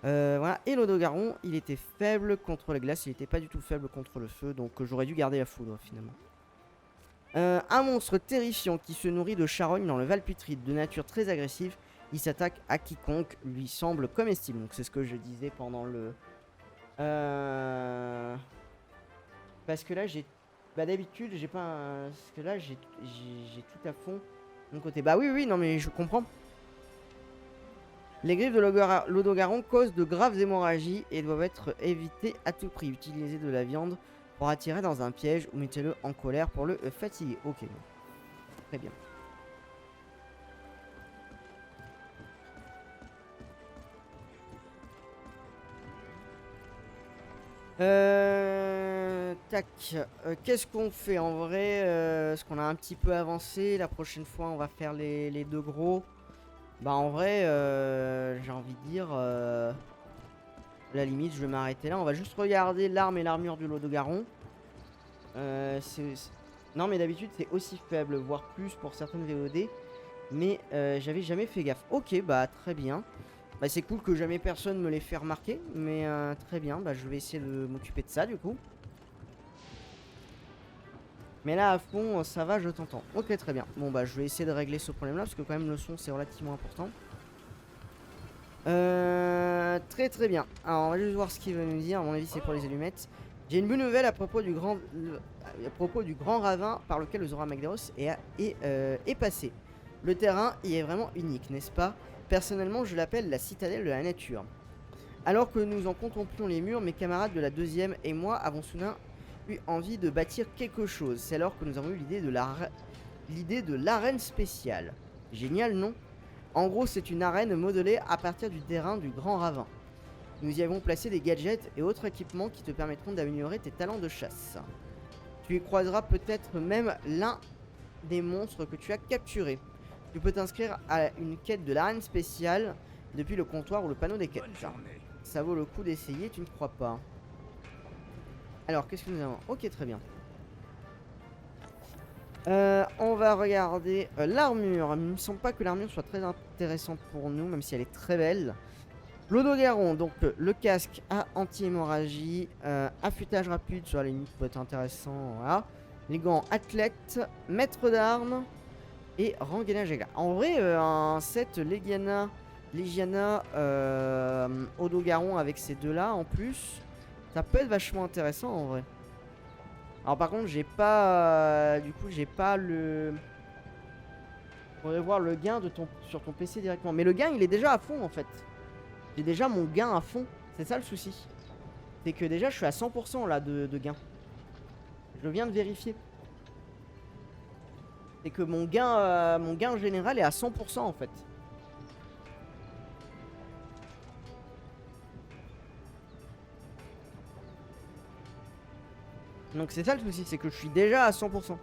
Voilà, et l'Odogaron, il était faible contre la glace, il n'était pas du tout faible contre le feu, donc j'aurais dû garder la foudre finalement. Un monstre terrifiant qui se nourrit de charognes dans le Valputride, de nature très agressive, il s'attaque à quiconque lui semble comestible. Donc c'est ce que je disais pendant le... Parce que là j'ai... Bah d'habitude j'ai pas un... Parce que là j'ai tout à fond de mon côté. Bah oui, non mais je comprends. Les griffes de l'Odogaron causent de graves hémorragies et doivent être évitées à tout prix. Utilisez de la viande pour attirer dans un piège ou mettez-le en colère pour le fatiguer. Ok, très bien. Tac. Qu'est-ce qu'on fait en vrai? Est-ce qu'on a un petit peu avancé? La prochaine fois, on va faire les deux gros. Bah en vrai, j'ai envie de dire, à la limite, je vais m'arrêter là. On va juste regarder l'arme et l'armure du Lodogaron. Non mais d'habitude c'est aussi faible, voire plus pour certaines VOD. Mais j'avais jamais fait gaffe. Ok, bah très bien. Bah c'est cool que jamais personne me l'ait fait remarquer. Mais très bien, bah je vais essayer de m'occuper de ça du coup. Mais là à fond ça va, je t'entends. Ok, très bien. Bon bah je vais essayer de régler ce problème là, parce que quand même le son c'est relativement important. Très bien. Alors on va juste voir ce qu'il veut nous dire. À mon avis c'est pour les allumettes. J'ai une bonne nouvelle à propos du grand ravin par lequel le Zora Magdaros est passé. Le terrain y est vraiment unique, n'est-ce pas? Personnellement je l'appelle la citadelle de la nature. Alors que nous en contemplions les murs, mes camarades de la 2e et moi avons soudain eu envie de bâtir quelque chose. C'est alors que nous avons eu l'idée de l'arène spéciale. Génial, non? En gros, c'est une arène modelée à partir du terrain du Grand Ravin. Nous y avons placé des gadgets et autres équipements qui te permettront d'améliorer tes talents de chasse. Tu y croiseras peut-être même l'un des monstres que tu as capturés. Tu peux t'inscrire à une quête de l'arène spéciale depuis le comptoir ou le panneau des quêtes. Ça vaut le coup d'essayer, tu ne crois pas? Alors, qu'est-ce que nous avons? Ok, très bien. On va regarder l'armure. Il ne me semble pas que l'armure soit très intéressante pour nous, même si elle est très belle. L'Odogaron, donc le casque à anti-hémorragie, affûtage rapide, sur la limite peut être intéressant, voilà. Les gants athlète, maître d'armes et rengainage égal. En vrai, un set Légiana Odogaron avec ces deux-là en plus, ça peut être vachement intéressant en vrai. Alors par contre, j'ai pas, du coup, j'ai pas le... Faudrait voir le gain de sur ton PC directement. Mais le gain, il est déjà à fond en fait. J'ai déjà mon gain à fond. C'est ça le souci. C'est que déjà je suis à 100% là de gain. Je viens de vérifier. C'est que mon gain général est à 100% en fait. Donc c'est ça le souci, c'est que je suis déjà à 100%.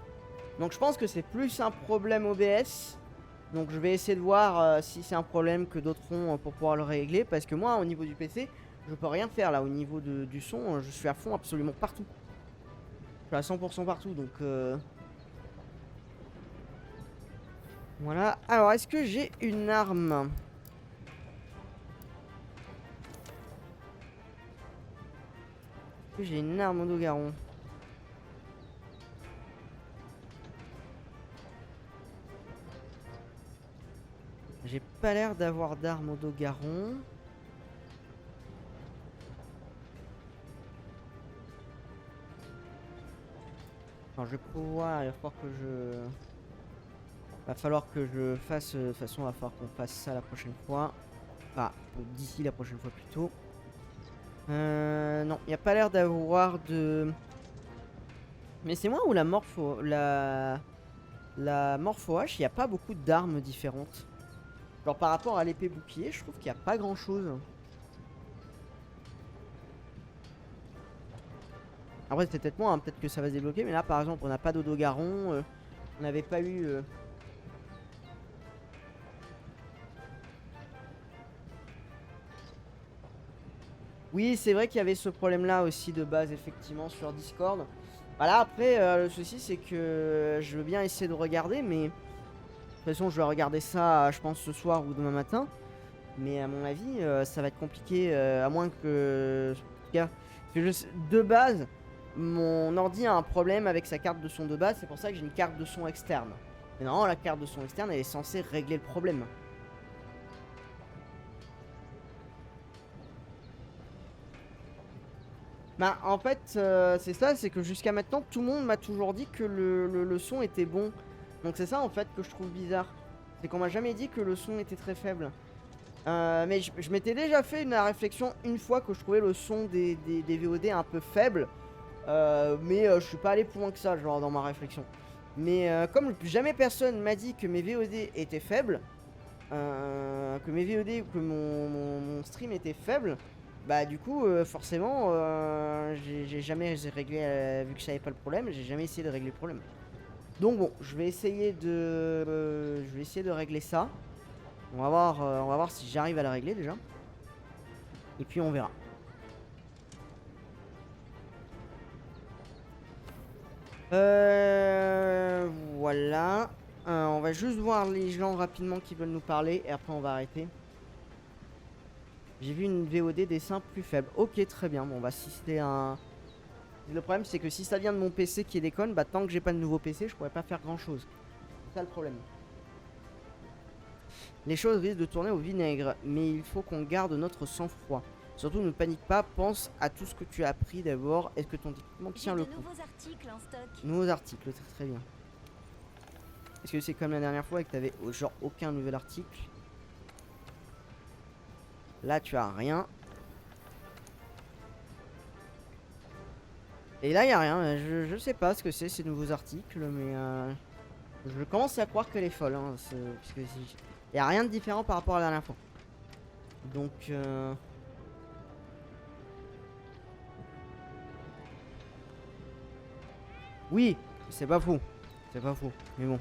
Donc je pense que c'est plus un problème OBS. Donc je vais essayer de voir si c'est un problème que d'autres ont pour pouvoir le régler. Parce que moi au niveau du PC, je peux rien faire là. Au niveau du son, je suis à fond absolument partout. Je suis à 100% partout, donc voilà. Alors est-ce que j'ai une arme? Est-ce que j'ai une arme au Odogaron? J'ai pas l'air d'avoir d'arme au Odogaron. Alors je vais pouvoir, il va falloir que je fasse, de toute façon il va falloir qu'on fasse ça la prochaine fois. Enfin, d'ici la prochaine fois plutôt. Non, il n'y a pas l'air d'avoir de... Mais c'est moi ou la morpho... La morpho H, il n'y a pas beaucoup d'armes différentes. Genre par rapport à l'épée bouclier, je trouve qu'il n'y a pas grand chose. Après c'est peut-être moi, hein, peut-être que ça va se débloquer. Mais là par exemple on n'a pas d'Odogaron. On n'avait pas eu... Oui, c'est vrai qu'il y avait ce problème-là aussi de base, effectivement, sur Discord. Voilà, après, le souci, c'est que je veux bien essayer de regarder, mais... De toute façon, je vais regarder ça, je pense, ce soir ou demain matin. Mais à mon avis, ça va être compliqué, à moins que... En tout cas, de base, mon ordi a un problème avec sa carte de son de base. C'est pour ça que j'ai une carte de son externe. Mais normalement, la carte de son externe, elle est censée régler le problème. Bah en fait c'est ça, c'est que jusqu'à maintenant tout le monde m'a toujours dit que le son était bon. Donc c'est ça en fait que je trouve bizarre. C'est qu'on m'a jamais dit que le son était très faible. Mais je m'étais déjà fait une réflexion une fois que je trouvais le son des VOD un peu faible. Mais je suis pas allé plus loin que ça genre dans ma réflexion. Mais comme jamais personne m'a dit que mes VOD étaient faibles, que mes VOD ou que mon stream était faible, bah du coup forcément j'ai jamais réglé, vu que je savais pas le problème, j'ai jamais essayé de régler le problème. Donc bon, je vais essayer de régler ça. On va voir si j'arrive à le régler déjà. Et puis on verra. Voilà. On va juste voir les gens rapidement qui veulent nous parler et après on va arrêter. J'ai vu une VOD dessin plus faible. Ok, très bien. Bon, bah si c'était un... Le problème, c'est que si ça vient de mon PC qui déconne, bah tant que j'ai pas de nouveau PC, je pourrais pas faire grand chose. C'est ça le problème. Les choses risquent de tourner au vinaigre, mais il faut qu'on garde notre sang-froid. Surtout, ne panique pas, pense à tout ce que tu as appris d'abord. Est-ce que ton équipement tient le coup? Nouveaux articles en stock. Nouveaux articles, très très bien. Est-ce que c'est comme la dernière fois et que t'avais genre aucun nouvel article? Là, tu as rien. Et là, il n'y a rien. Je sais pas ce que c'est ces nouveaux articles, mais je commence à croire qu'elle est folle. Hein, parce que il n'y a rien de différent par rapport à la dernière fois. Donc... Oui, c'est pas faux. C'est pas faux, mais bon.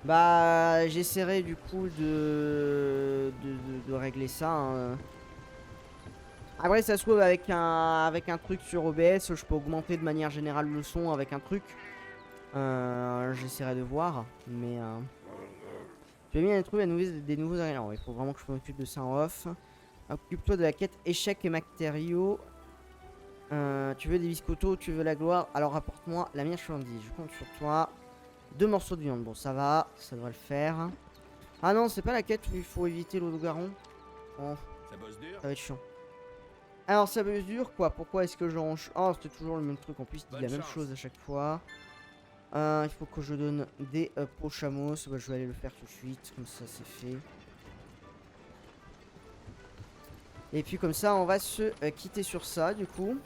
Bah, j'essaierai du coup de régler ça. Hein. Après, ça se trouve avec un truc sur OBS, je peux augmenter de manière générale le son avec un truc. J'essaierai de voir, mais je vais bien trouver des nouveaux ingrédients. Il faut vraiment que je m'occupe de ça en off. Occupe-toi de la quête échec et matériaux. Tu veux des biscottos, tu veux la gloire, alors apporte-moi la marchandise. Je compte sur toi. 2 morceaux de viande, bon ça va, ça devrait le faire. Ah non, c'est pas la quête où il faut éviter l'Odogaron. Oh, Ça bosse dur? ça va être chiant. Alors ça veut dur quoi, pourquoi est-ce que je range... Oh c'était toujours le même truc, en plus il dit la même chose à chaque fois. Il faut que je donne des pots chameaux, bah, je vais aller le faire tout de suite, comme ça c'est fait. Et puis comme ça on va se quitter sur ça du coup.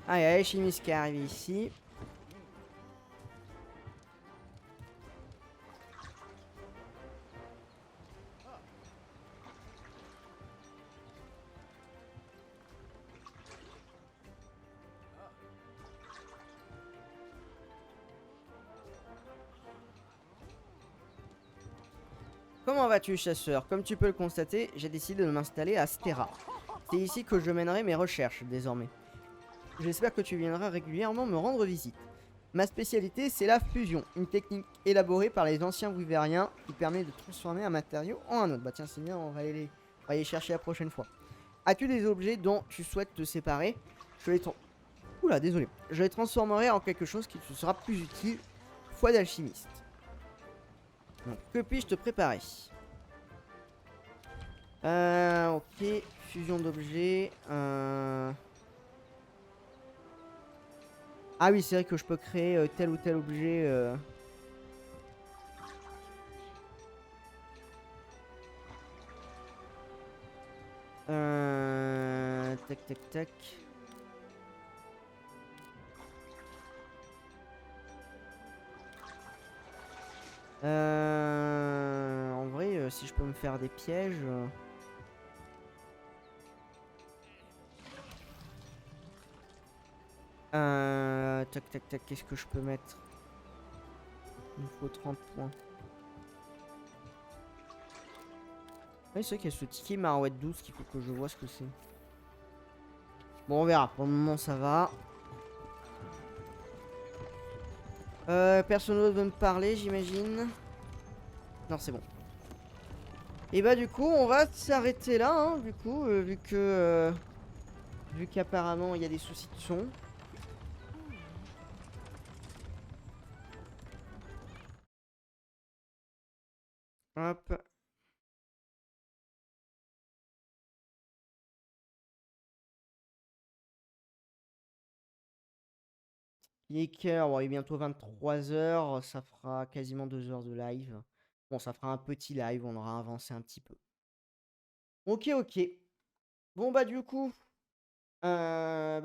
Allez, allez, chimiste qui est arrivé ici. Comment vas-tu, chasseur? Comme tu peux le constater, j'ai décidé de m'installer à Stera. C'est ici que je mènerai mes recherches, désormais. J'espère que tu viendras régulièrement me rendre visite. Ma spécialité, c'est la fusion, une technique élaborée par les anciens Wyveriens qui permet de transformer un matériau en un autre. Bah tiens, c'est bien, on va aller chercher la prochaine fois. As-tu des objets dont tu souhaites te séparer? Oula, désolé. Je les transformerai en quelque chose qui te sera plus utile. Foi d'alchimiste. Donc, que puis-je te préparer? Ok, fusion d'objets. Ah oui, c'est vrai que je peux créer tel ou tel objet. Tac, tac, tac. En vrai, si je peux me faire des pièges. Tac, tac, tac, qu'est-ce que je peux mettre? Il me faut 30 points. Oui, c'est vrai qu'il y a ce ticket Marouette 12 qu'il faut que je vois ce que c'est. Bon, on verra. Pour le moment, ça va. Personne d'autre veut me parler, j'imagine. Non, c'est bon. Et bah, du coup, on va s'arrêter là, hein, du coup, vu qu'apparemment, il y a des soucis de son. Hop. Il est quelle heure? Bon, il est bientôt 23 h. Ça fera quasiment 2 heures de live. Bon, ça fera un petit live. On aura avancé un petit peu. Ok, ok. Bon, bah, du coup, bah,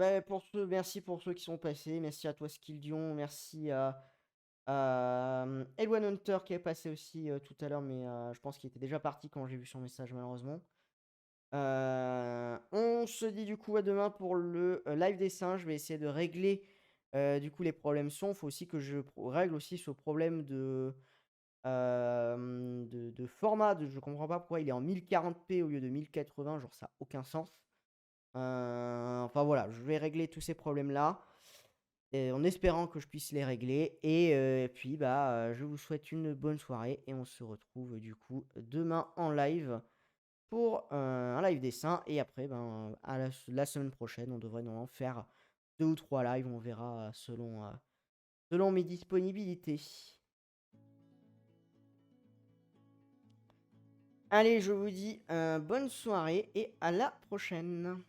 merci pour ceux qui sont passés. Merci à toi, Skildion. Merci à Elwan Hunter qui est passé aussi tout à l'heure. Mais je pense qu'il était déjà parti quand j'ai vu son message, malheureusement. On se dit du coup à demain pour le live des singes. Je vais essayer de régler du coup les problèmes son. Il faut aussi que je règle aussi ce problème de format. Je comprends pas pourquoi il est en 1040p au lieu de 1080. Genre, ça n'a aucun sens. Enfin voilà, je vais régler tous ces problèmes-là. En espérant que je puisse les régler. Et puis bah je vous souhaite une bonne soirée. Et on se retrouve du coup demain en live pour un live dessin. Et après, ben, à la semaine prochaine, on devrait normalement faire 2 ou 3 lives. On verra selon mes disponibilités. Allez, je vous dis bonne soirée et à la prochaine.